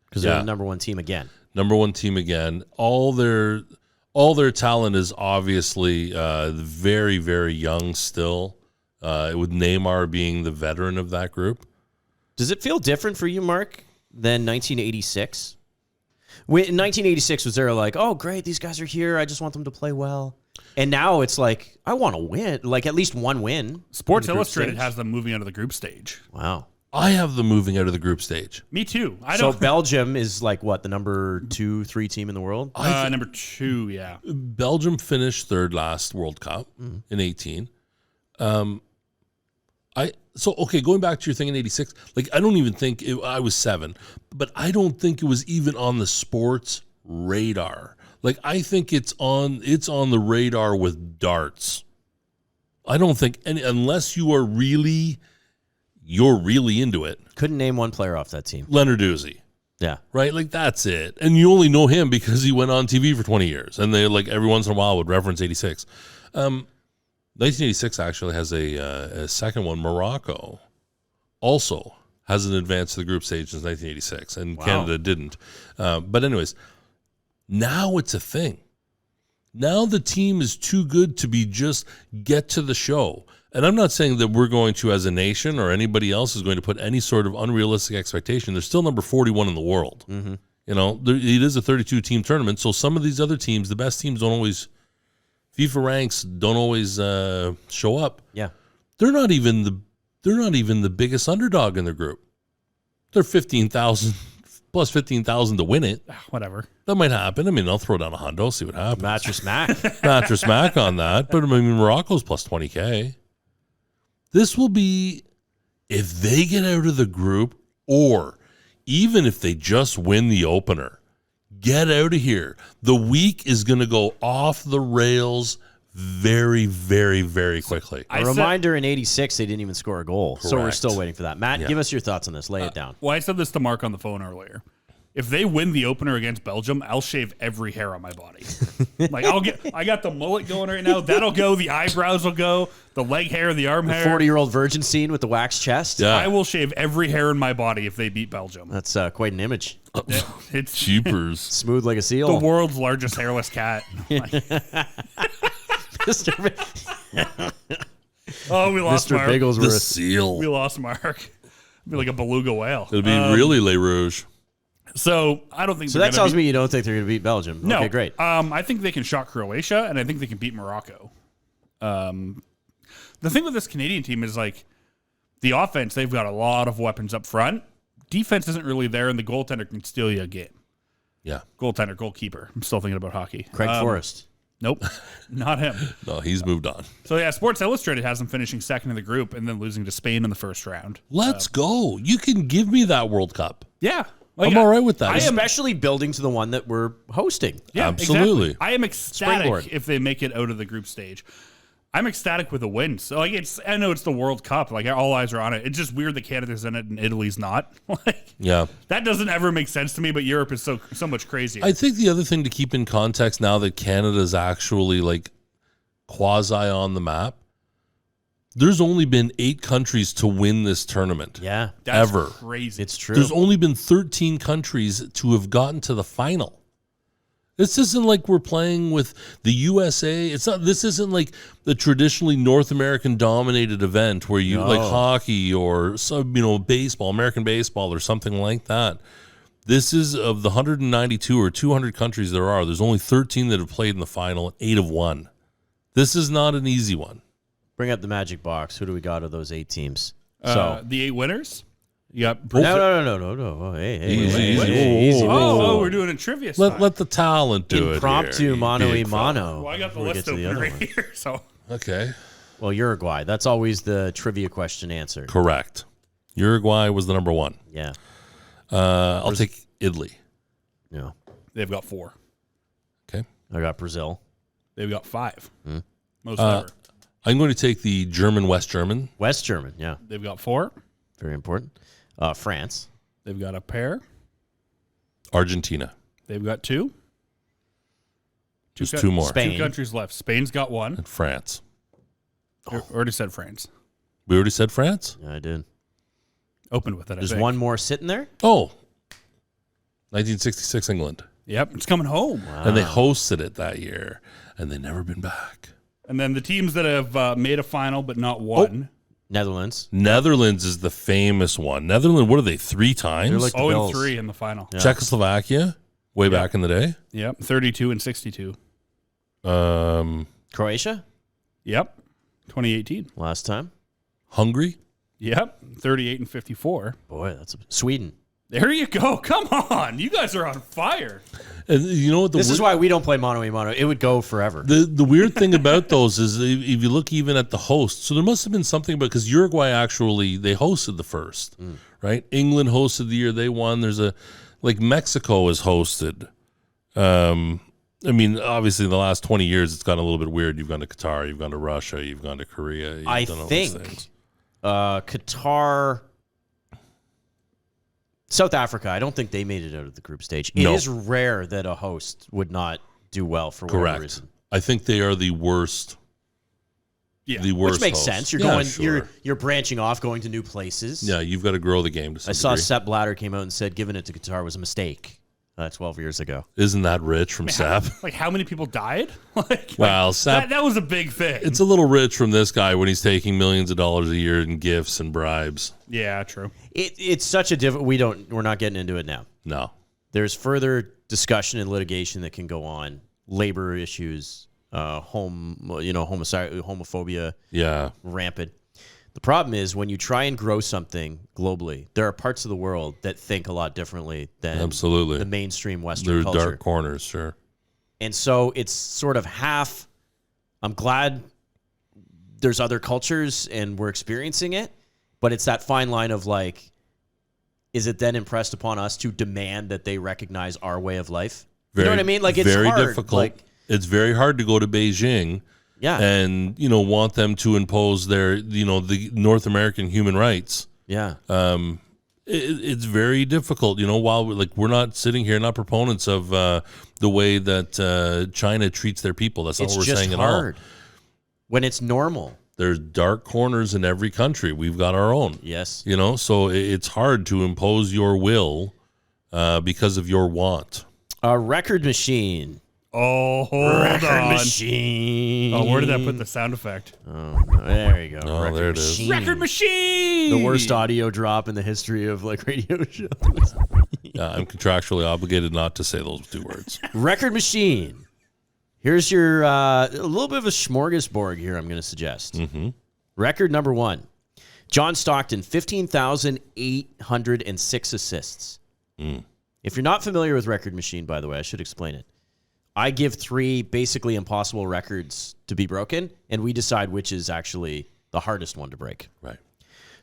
because they're the number 1 team again. Number 1 team again. All their talent is obviously very, very young still. With Neymar being the veteran of that group. Does it feel different for you, Mark, than 1986? In 1986, was there like, oh, great, these guys are here. I just want them to play well. And now it's like, I want to win, like at least one win. Sports Illustrated has them moving out of the group stage. Wow. I have them moving out of the group stage. Me too. So Belgium is like what, the number 2, 3 team in the world? Number 2, yeah. Belgium finished 3rd last World Cup in 18. Going back to your thing in 86, like I don't even think I was 7, but I don't think it was even on the sports radar. Like I think it's on the radar with darts. I don't think unless you're really into it. Couldn't name one player off that team. Leonarduzzi. Yeah. Right? Like that's it. And you only know him because he went on TV for 20 years and they like every once in a while would reference 86. 1986 actually has a second one. Morocco also hasn't advanced to the group stage since 1986, and Canada didn't. But anyways, now it's a thing. Now the team is too good to be just get to the show. And I'm not saying that we're going to, as a nation, or anybody else is going to put any sort of unrealistic expectation. They're still number 41 in the world. Mm-hmm. You know, it is a 32-team tournament, so some of these other teams, the best teams, don't always FIFA ranks don't always show up. Yeah, they're not even the biggest underdog in their group. They're 15,000 plus 15,000 to win it. Whatever, that might happen. I mean, I'll throw down a hundo, see what happens. Mattress Mac on that. But I mean, Morocco's plus 20K. This will be if they get out of the group, or even if they just win the opener. Get out of here. The week is going to go off the rails very, very, very quickly. A reminder, in 86, they didn't even score a goal. Correct. So we're still waiting for that. Matt, give us your thoughts on this. Lay it down. Well, I said this to Mark on the phone earlier. If they win the opener against Belgium, I'll shave every hair on my body. I got the mullet going right now. That'll go. The eyebrows will go. The leg hair, the arm hair. 40-year-old virgin scene with the waxed chest. Yeah. I will shave every hair in my body if they beat Belgium. That's quite an image. It's cheapers. Smooth like a seal. The world's largest hairless cat. Oh, we lost Mr. Mark. Bigglesworth. The seal. We lost Mark. It'd be like a beluga whale. It'll be really Le Rouge. So I don't think. So that tells me you don't think they're going to beat Belgium. No. Okay, great. I think they can shock Croatia, and I think they can beat Morocco. The thing with this Canadian team is like the offense. They've got a lot of weapons up front. Defense isn't really there, and the goaltender can steal you a game. Yeah, goalkeeper. I'm still thinking about hockey. Craig Forrest. Nope, not him. No, he's moved on. So yeah, Sports Illustrated has them finishing second in the group and then losing to Spain in the first round. Let's go. You can give me that World Cup. Yeah. I'm all right with that. I am especially building to the one that we're hosting. Yeah, absolutely. Exactly. I am ecstatic if they make it out of the group stage. I'm ecstatic with a win. So I know it's the World Cup. Like all eyes are on it. It's just weird that Canada's in it and Italy's not. That doesn't ever make sense to me. But Europe is so much crazier. I think the other thing to keep in context now that Canada's actually like quasi on the map. There's only been 8 countries to win this tournament. Yeah, that's ever. Crazy. It's true. There's only been 13 countries to have gotten to the final. This isn't like we're playing with the USA. It's not. This isn't like the traditionally North American dominated event where you like hockey or baseball, American baseball, or something like that. This is of the 192 or 200 countries there are. There's only 13 that have played in the final. 8 have won. This is not an easy one. Bring up the magic box. Who do we got of those 8 teams? The 8 winners. You got No. Hey, Easy. We're doing a trivia. Let the talent do it. Impromptu mano a mano. Well, I got the list open right here. So Okay. Well, Uruguay. That's always the trivia question answer. Correct. Uruguay was the number 1. Yeah. I'll take Italy. No. They've got 4. Okay. I got Brazil. They've got 5. Most ever. I'm going to take the German, West German. West German. Yeah. They've got 4. Very important. France. They've got a pair. Argentina. They've got 2. There's 2 more. Spain. 2 countries left. Spain's got 1. And France. Already said France. We already said France? Yeah, I did. Opened with it. There's one more sitting there? Oh. 1966 England. Yep, it's coming home. Wow. And they hosted it that year, and they've never been back. And then the teams that have made a final but not won. Netherlands. Netherlands is the famous one. Netherlands, what are they, 3 times? They're like the Bills. 0-3 in the final. Yeah. Czechoslovakia, way back in the day. Yep, 32 and 62. Croatia? Yep, 2018. Last time? Hungary? Yep, 38 and 54. Boy, that's Sweden. There you go. Come on. You guys are on fire. And you know what? This is why we don't play mano a mano. It would go forever. The weird thing about those is if you look even at the host, so there must have been something about, because Uruguay actually, they hosted the first, right? England hosted the year they won. There's Mexico is hosted. I mean, obviously, in the last 20 years, it's gotten a little bit weird. You've gone to Qatar, you've gone to Russia, you've gone to Korea. I think Qatar, South Africa, I don't think they made it out of the group stage. It is rare that a host would not do well for whatever reason. I think they are the worst. Yeah, the worst. Which makes host. sense. You're you're branching off, going to new places. Yeah, you've got to grow the game to some I saw degree. Sepp Blatter came out and said giving it to Qatar was a mistake 12 years ago. Isn't that rich from Sepp? How many people died? Sepp, that was a big thing. it's a little rich from this guy when he's taking millions of dollars a year in gifts and bribes. Yeah, true. It's such a different. We're not getting into it now. No. There's further discussion and litigation that can go on. Labor issues, homophobia, rampant. The problem is when you try and grow something globally, there are parts of the world that think a lot differently than Absolutely. the mainstream Western There's culture. dark corners, sure. And so it's sort of half. I'm glad there's other cultures and we're experiencing it, but it's that fine line of is it then impressed upon us to demand that they recognize our way of life? You know what I mean? It's very hard. difficult. It's very hard to go to Beijing and, want them to impose their, the North American human rights. Yeah. It's very difficult, while we're not sitting here, not proponents of the way that China treats their people. That's not what we're saying at all. It's just hard when it's normal. There's dark corners in every country. We've got our own. Yes. So it's hard to impose your will because of your want. A record machine. Oh, hold record on. Machine. Oh, where did that put the sound effect? Oh, there you go. Oh, record there it is. machine. Record machine. The worst audio drop in the history of radio shows. I'm contractually obligated not to say those 2 words. Record machine. Here's your a little bit of a smorgasbord here I'm going to suggest. Mm-hmm. Record number 1. John Stockton, 15,806 assists. If you're not familiar with Record Machine, by the way, I should explain it. I give 3 basically impossible records to be broken, and we decide which is actually the hardest one to break. Right.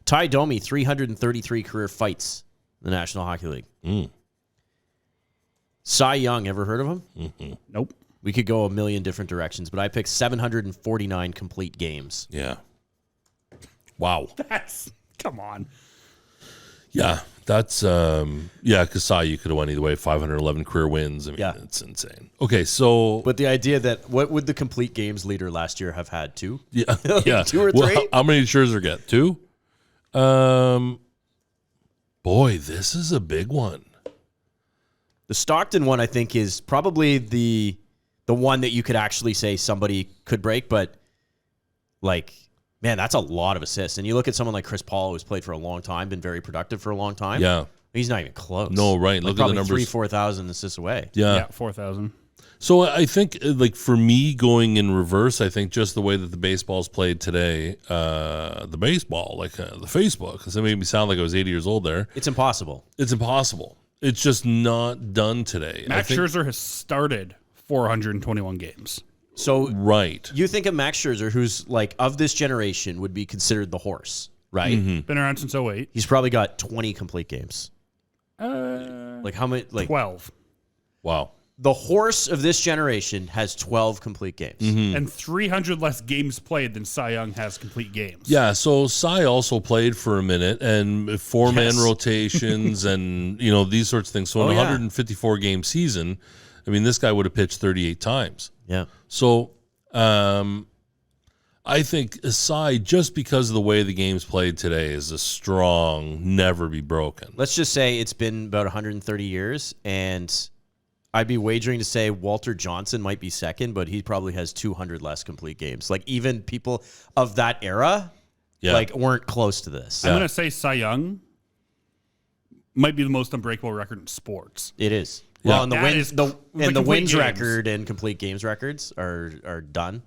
Ty Domi, 333 career fights in the National Hockey League. Cy Young, ever heard of him? Mm-hmm. Nope. We could go a million different directions, but I picked 749 complete games. Yeah. Wow. Come on. Yeah, that's because you could have won either way. 511 career wins. I mean, it's insane. Okay, so But the idea that what would the complete games leader last year have had? 2? yeah, 2 or 3? Well, how many did Scherzer get? 2. Boy, this is a big one. The Stockton one, I think, is probably the one that you could actually say somebody could break, but like, man, that's a lot of assists. And you look at someone like Chris Paul, who's played for a long time, been very productive for a long time. Yeah. He's not even close. No, right. Like Look at the probably numbers. 4,000 assists away. Yeah, 4,000. So I think, like, for me going in reverse, I think just the way that the baseball's played today, the baseball, like the Facebook, because it made me sound like I was 80 years old there. It's impossible. It's impossible. It's just not done today. Max Scherzer has started 421 games. So Right. you think of Max Scherzer, who's like of this generation would be considered the horse, right? Been around since 08. He's probably got 20 complete games. Like how many? Like 12. Wow. the horse of this generation has 12 complete games. And 300 less games played than Cy Young has complete games. Yeah, so Cy also played for a minute and four-man Yes. rotations and, you know, these sorts of things. So in a 154-game season, I mean, this guy would have pitched 38 times. Yeah. So I think Cy, just because of the way the game's played today, is a strong, never be broken. Let's just say it's been about 130 years, and I'd be wagering to say Walter Johnson might be second, but he probably has 200 less complete games. Like, even people of that era, like, weren't close to this. I'm going to say Cy Young might be the most unbreakable record in sports. It is. Yeah. Well, and the That wins, is the complete wins games. record and complete games records are done.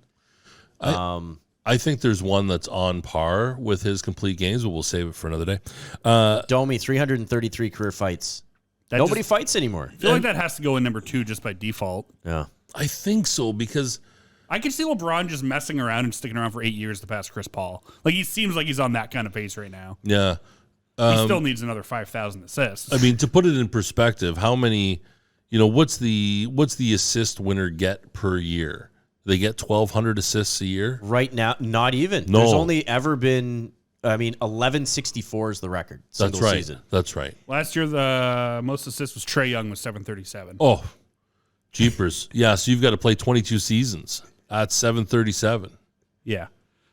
I think there's one that's on par with his complete games, but we'll save it for another day. Domi, 333 career fights. That Nobody just- fights anymore. I feel like that has to go in number 2 just by default. Yeah. I think so because I could see LeBron just messing around and sticking around for 8 years to pass Chris Paul. Like, he seems like he's on that kind of pace right now. yeah. He still needs another 5,000 assists. I mean, to put it in perspective, how many, you know, what's the assist winner get per year? They get 1,200 assists a year. Right now, not even. No. There's only ever been, 1164 is the record. Single That's right. season. That's right. Last year, the most assists was Trae Young with 737. Oh, jeepers. Yeah, so you've got to play 22 seasons at 737. Yeah.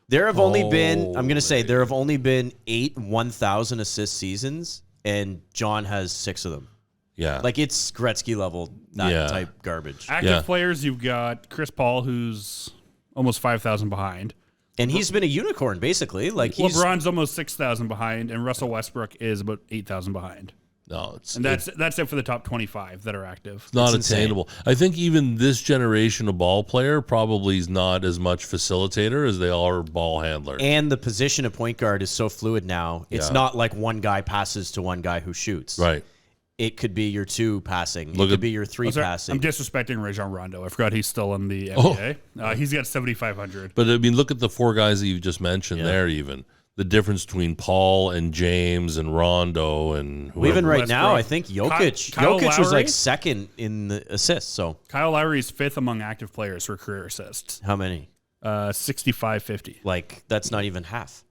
There have only been, I'm going to say, there have only been 8 1,000 assist seasons, and John has 6 of them. Yeah. Like, it's Gretzky level, that Yeah. type garbage. Active players, you've got Chris Paul, who's almost 5,000 behind. And he's been a unicorn, basically. Like, he's LeBron's almost 6,000 behind, and Russell Westbrook is about 8,000 behind. no, it's And that's it for the top 25 that are active. not insane. attainable. I think even this generation of ball player probably is not as much facilitator as they are ball handler. and the position of point guard is so fluid now. It's Yeah. not like one guy passes to one guy who shoots. Right. It could be your 2 passing. Look it could at- be your 3 passing. I'm disrespecting Rajon Rondo. I forgot he's still in the NBA. He's got 7,500. But I mean, look at the 4 guys that you just mentioned there. Even the difference between Paul and James and Rondo and Well, even whoever. right now, I Westbrook. think Jokic Kyle was Lowry? like second in the assists. So Kyle Lowry is 5th among active players for career assists. how many? 6,550. Like, that's not even half.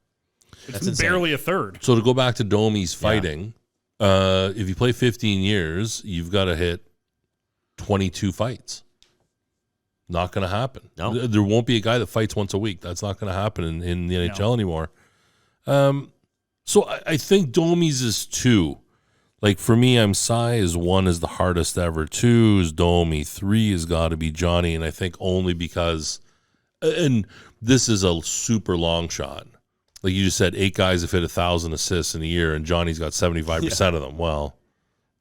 It's insane. barely a third. So to go back to Domi's fighting, if you play 15 years, you've got to hit 22 fights. Not going to happen. No. There won't be a guy that fights once a week. That's not going to happen in the NHL anymore. So I think Domi's is 2. Like for me, I'm Cy is 1 is the hardest ever. 2 is Domi. 3 has got to be Johnny. And I think only because, and this is a super long shot. Like you just said, 8 guys have hit 1,000 assists in a year, and Johnny's got 75% of them. Well,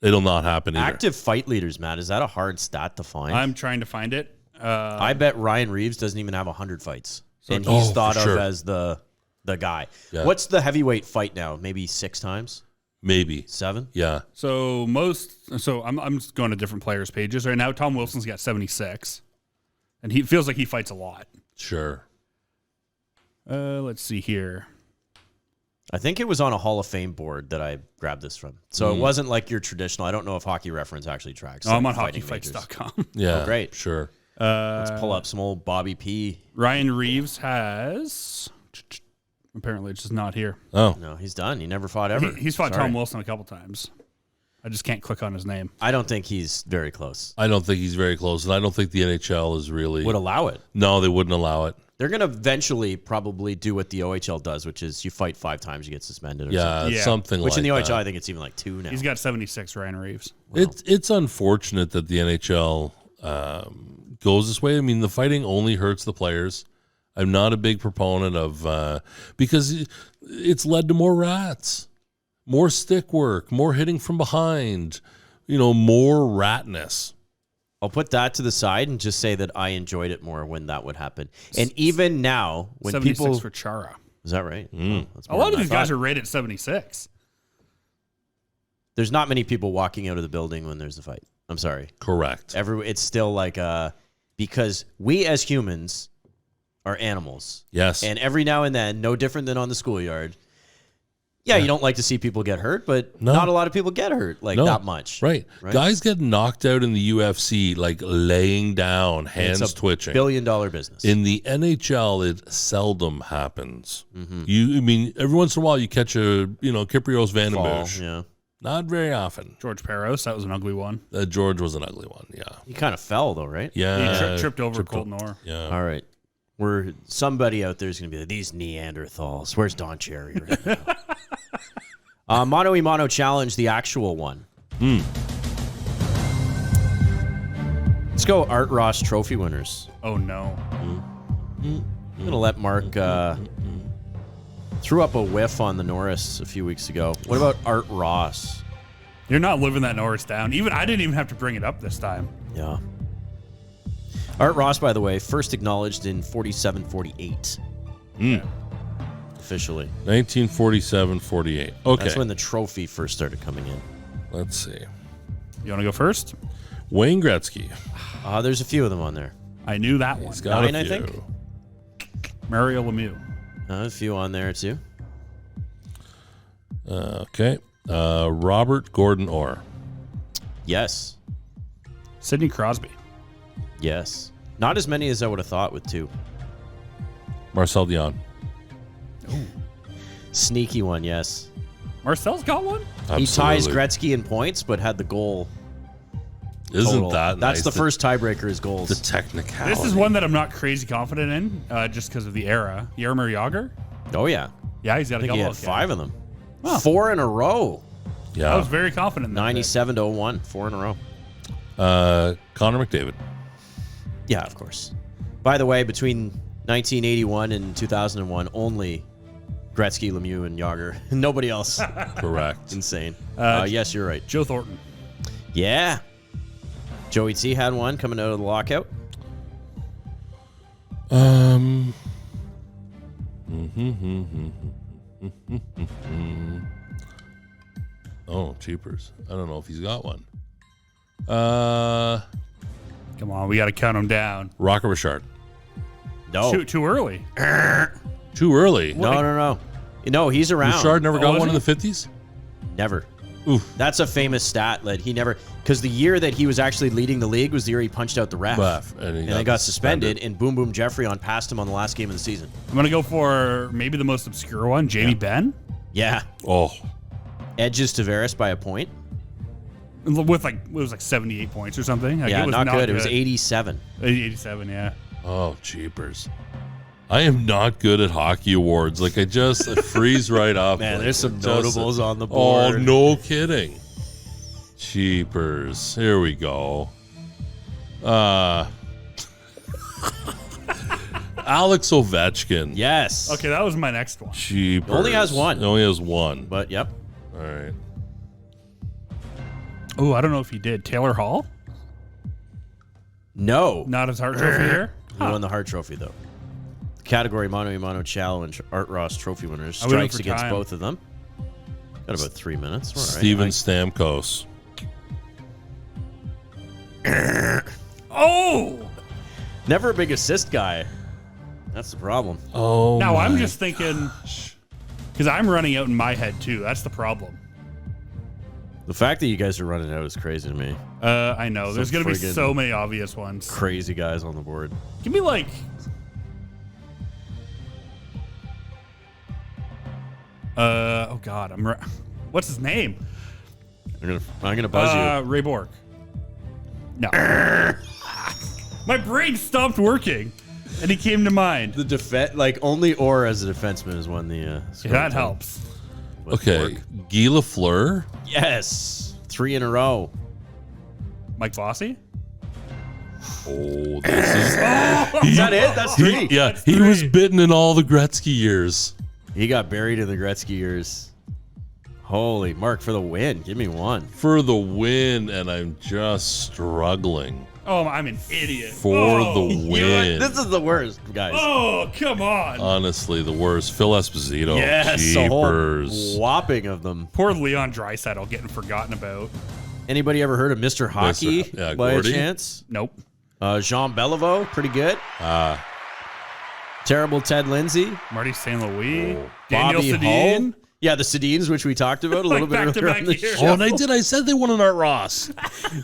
it'll not happen either. Active fight leaders, Matt. Is that a hard stat to find? I'm trying to find it. I bet Ryan Reeves doesn't even have 100 fights. And he's Oh, thought for of sure. as the guy. Yeah. What's the heavyweight fight now? Maybe 6 times? Maybe. 7? Yeah. So I'm just going to different players' pages right now. Tom Wilson's got 76, and he feels like he fights a lot. Sure. Let's see here. I think it was on a Hall of Fame board that I grabbed this from. So it wasn't like your traditional. I don't know if Hockey Reference actually tracks. I'm like, on fighting majors. hockeyfights.com. Yeah. great. Sure. Let's pull up some old Bobby P. Ryan Reeves has. Apparently, it's just not here. Oh. No, he's done. He never fought ever. He's fought Sorry. Tom Wilson a couple times. I just can't click on his name. I don't think he's very close. I don't think he's very close, and I don't think the NHL is really. Would allow it. No, they wouldn't allow it. They're going to eventually probably do what the OHL does, which is you fight 5 times, you get suspended. Or something. Something Which like in the OHL, that. I think it's even like 2 now. He's got 76, Ryan Reeves. It's unfortunate that the NHL goes this way. I mean, the fighting only hurts the players. I'm not a big proponent of because it's led to more rats, more stick work, more hitting from behind, more ratness. I'll put that to the side and just say that I enjoyed it more when that would happen. And even now, when 76 people... for Chara. Is that right? Oh, that's A more lot than of I these guys thought. are rated 76. There's not many people walking out of the building when there's a fight. I'm sorry. Correct. It's still like because we as humans are animals. Yes. And every now and then, no different than on the schoolyard, you don't like to see people get hurt, but not a lot of people get hurt that much. Right. Guys get knocked out in the UFC, like laying down, hands It's a twitching. $1 billion business. In the NHL, it seldom happens. Every once in a while you catch a, Kyprios Vandenbush. Yeah. Not very often. George Peros, that was an ugly one. George was an ugly one, yeah. He kind of fell, though, right? Yeah. He tripped over Colton Orr. Yeah. All right. Somebody out there is going to be like, these Neanderthals. Where's Don Cherry right now? Mono e Mono Challenge, the actual one. Let's go Art Ross Trophy winners. Oh, no. I'm going to let Mark threw up a whiff on the Norris a few weeks ago. What about Art Ross? You're not living that Norris down. I didn't even have to bring it up this time. Yeah. Art Ross, by the way, first acknowledged in 47-48. Officially. 1947-48. Okay. That's when the trophy first started coming in. Let's see. You want to go first? Wayne Gretzky. There's a few of them on there. I knew that one. He's got 9, a I few. think. Mario Lemieux. A few on there, too. Okay. Robert Gordon Orr. Yes. Sidney Crosby. Yes. Not as many as I would have thought with 2. Marcel Dion. Sneaky one, yes. Marcel's got one? He ties Absolutely. Gretzky in points, but had the goal. Isn't total. that That's nice? the first tiebreaker is goals. The technicality. This is one that I'm not crazy confident in, just because of the era. Yarmir Yager? Oh, yeah. Yeah, he's got I a think he couple. had 5 of them. Wow. 4 in a row. Yeah. I was very confident in that. 97-01. 4 in a row. Connor McDavid. Yeah, of course. By the way, between 1981 and 2001, only Gretzky, Lemieux, and Yager. Nobody else. Correct. Insane. Yes, you're right. Joe Thornton. Yeah. Joey T had one coming out of the lockout. Oh, cheapers. I don't know if he's got one. Come on, we got to count him down. Rocket Richard. No. Too early. Too early. No. No, he's around. Richard never got was one in he? the 50s? Never. Oof. That's a famous stat that he never... Because the year that he was actually leading the league was the year he punched out the ref. And he Then got suspended, and Boom Boom Jeffrey passed him on the last game of the season. I'm going to go for maybe the most obscure one, Jamie Benn. Yeah. Oh. Edges Tavares by a point. With it was like 78 points or something. Like, Yeah, it was not good. It was 87. 87, yeah. Oh, cheapers. I am not good at hockey awards. Like, I freeze right up. Man, Like, there's some it just- notables on the Oh, board. no kidding. Cheapers. Here we go. Alex Ovechkin. Yes. Okay, that was my next one. Cheapers. Only has one. He only has one. But, yep. All right. Oh, I don't know if he did. Taylor Hall? No. Not his Hart Trophy here? He won the Hart Trophy, though. Category Mono e Mono Challenge, Art Ross Trophy winners. I went Strikes for against time. both of them. Got about 3 minutes. We're all right. Steven Stamkos. Oh! Never a big assist guy. That's the problem. Oh, Now I'm my just thinking, because I'm running out in my head too. That's the problem. The fact that you guys are running out is crazy to me. I know. There's going to be friggin- so many obvious ones. Crazy guys on the board. Give me like... oh God, what's his name? I'm gonna buzz you. Ray Bork. No. My brain stopped working. and he came to mind. The defense, like only Orr as a defenseman has won the. That helps. Okay, Guy Lafleur. Yes, 3 in a row. Mike Fossey. Oh, this is. Is that it? That's 3. He was bitten in all the Gretzky years. He got buried in the Gretzky years. Holy Mark for the win. Give me one. For the win, and I'm just struggling. Oh, I'm an idiot. For the You know win. what? This is the worst, guys. Oh, come on. Honestly, the worst. Phil Esposito. Yes, a whole Jeepers. whopping of them. Poor Leon Draisaitl getting forgotten about. Anybody ever heard of Mr. Hockey yeah, by Gordy? a chance? Nope. Jean Beliveau, pretty good. Terrible Ted Lindsay. Marty St. Louis. Daniel Bobby Sedin. Hull. Yeah, the Sedins, which we talked about a little bit earlier back-to-back on the years. show. Oh, and I said they won an Art Ross.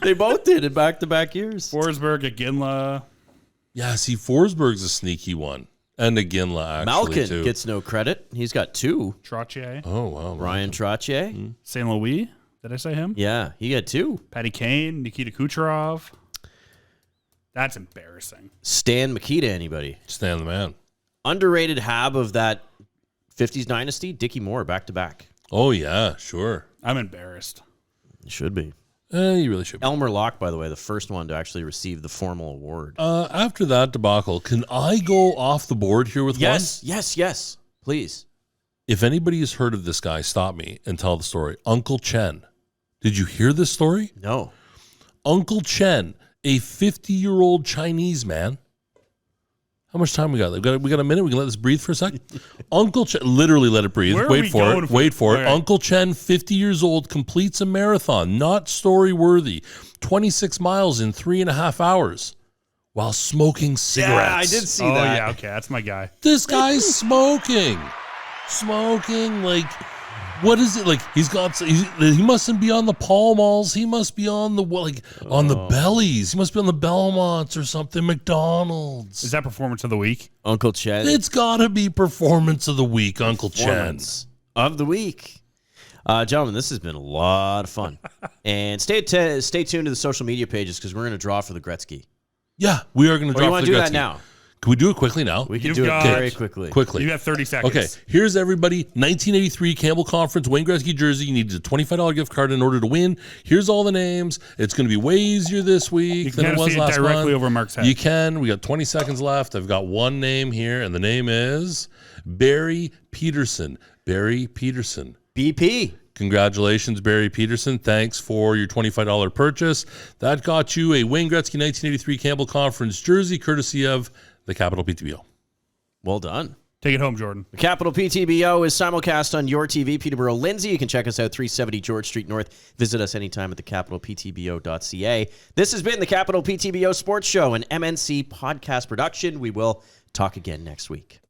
They both did in back-to-back years. Forsberg, Iginla. Yeah, see, Forsberg's a sneaky one. And Iginla, actually, Malkin too. gets no credit. He's got 2. Trottier. Oh, wow. Ryan Trottier. St. Louis. Did I say him? Yeah, he got 2. Patty Kane. Nikita Kucherov. That's embarrassing. Stan Mikita, anybody? Stan the man. Underrated hab of that 50s dynasty, Dickie Moore, back-to-back. Oh, yeah, sure. I'm embarrassed. It should be. You really should. Elmer Locke, by the way, the first one to actually receive the formal award. After that debacle, can I go off the board here with one? Yes, please. If anybody has heard of this guy, stop me and tell the story. Uncle Chen. Did you hear this story? No. Uncle Chen, a 50-year-old Chinese man. How much time we got? We got a minute. We can let this breathe for a second. Uncle Chen, literally let it breathe. Where are Wait we for going it. for- Wait for it. Okay. Uncle Chen, 50 years old, completes a marathon, not story worthy, 26 miles in 3.5 hours, while smoking cigarettes. Yeah, I did see Oh, that. yeah. Okay. That's my guy. This guy's smoking, like. What is it like? He mustn't be on the Pall Malls. He must be on the on the Bellies. He must be on the Belmonts or something. McDonald's. Is that performance of the week? Uncle Chen. It's got to be performance of the week, Uncle Chen. Performance of the week. Gentlemen, this has been a lot of fun. And stay tuned to the social media pages because we're going to draw for the Gretzky. Yeah, we are going to Or you drop want the to do that Gretzky. now? Can we do it quickly now? We can You've do it got- very quickly. Quickly. You got 30 seconds. Okay, here's everybody. 1983 Campbell Conference, Wayne Gretzky jersey. You need a $25 gift card in order to win. Here's all the names. It's going to be way easier this week You can than it kind of was see it last directly month. over Mark's head. You can. We got 20 seconds left. I've got one name here, and the name is Barry Peterson. Barry Peterson. BP. Congratulations, Barry Peterson. Thanks for your $25 purchase. That got you a Wayne Gretzky 1983 Campbell Conference jersey, courtesy of the Capital PTBO. Well done. Take it home, Jordan. The Capital PTBO is simulcast on your TV, Peterborough, Lindsay. You can check us out 370 George Street North. Visit us anytime at thecapitalptbo.ca. This has been the Capital PTBO Sports Show, an MNC podcast production. We will talk again next week.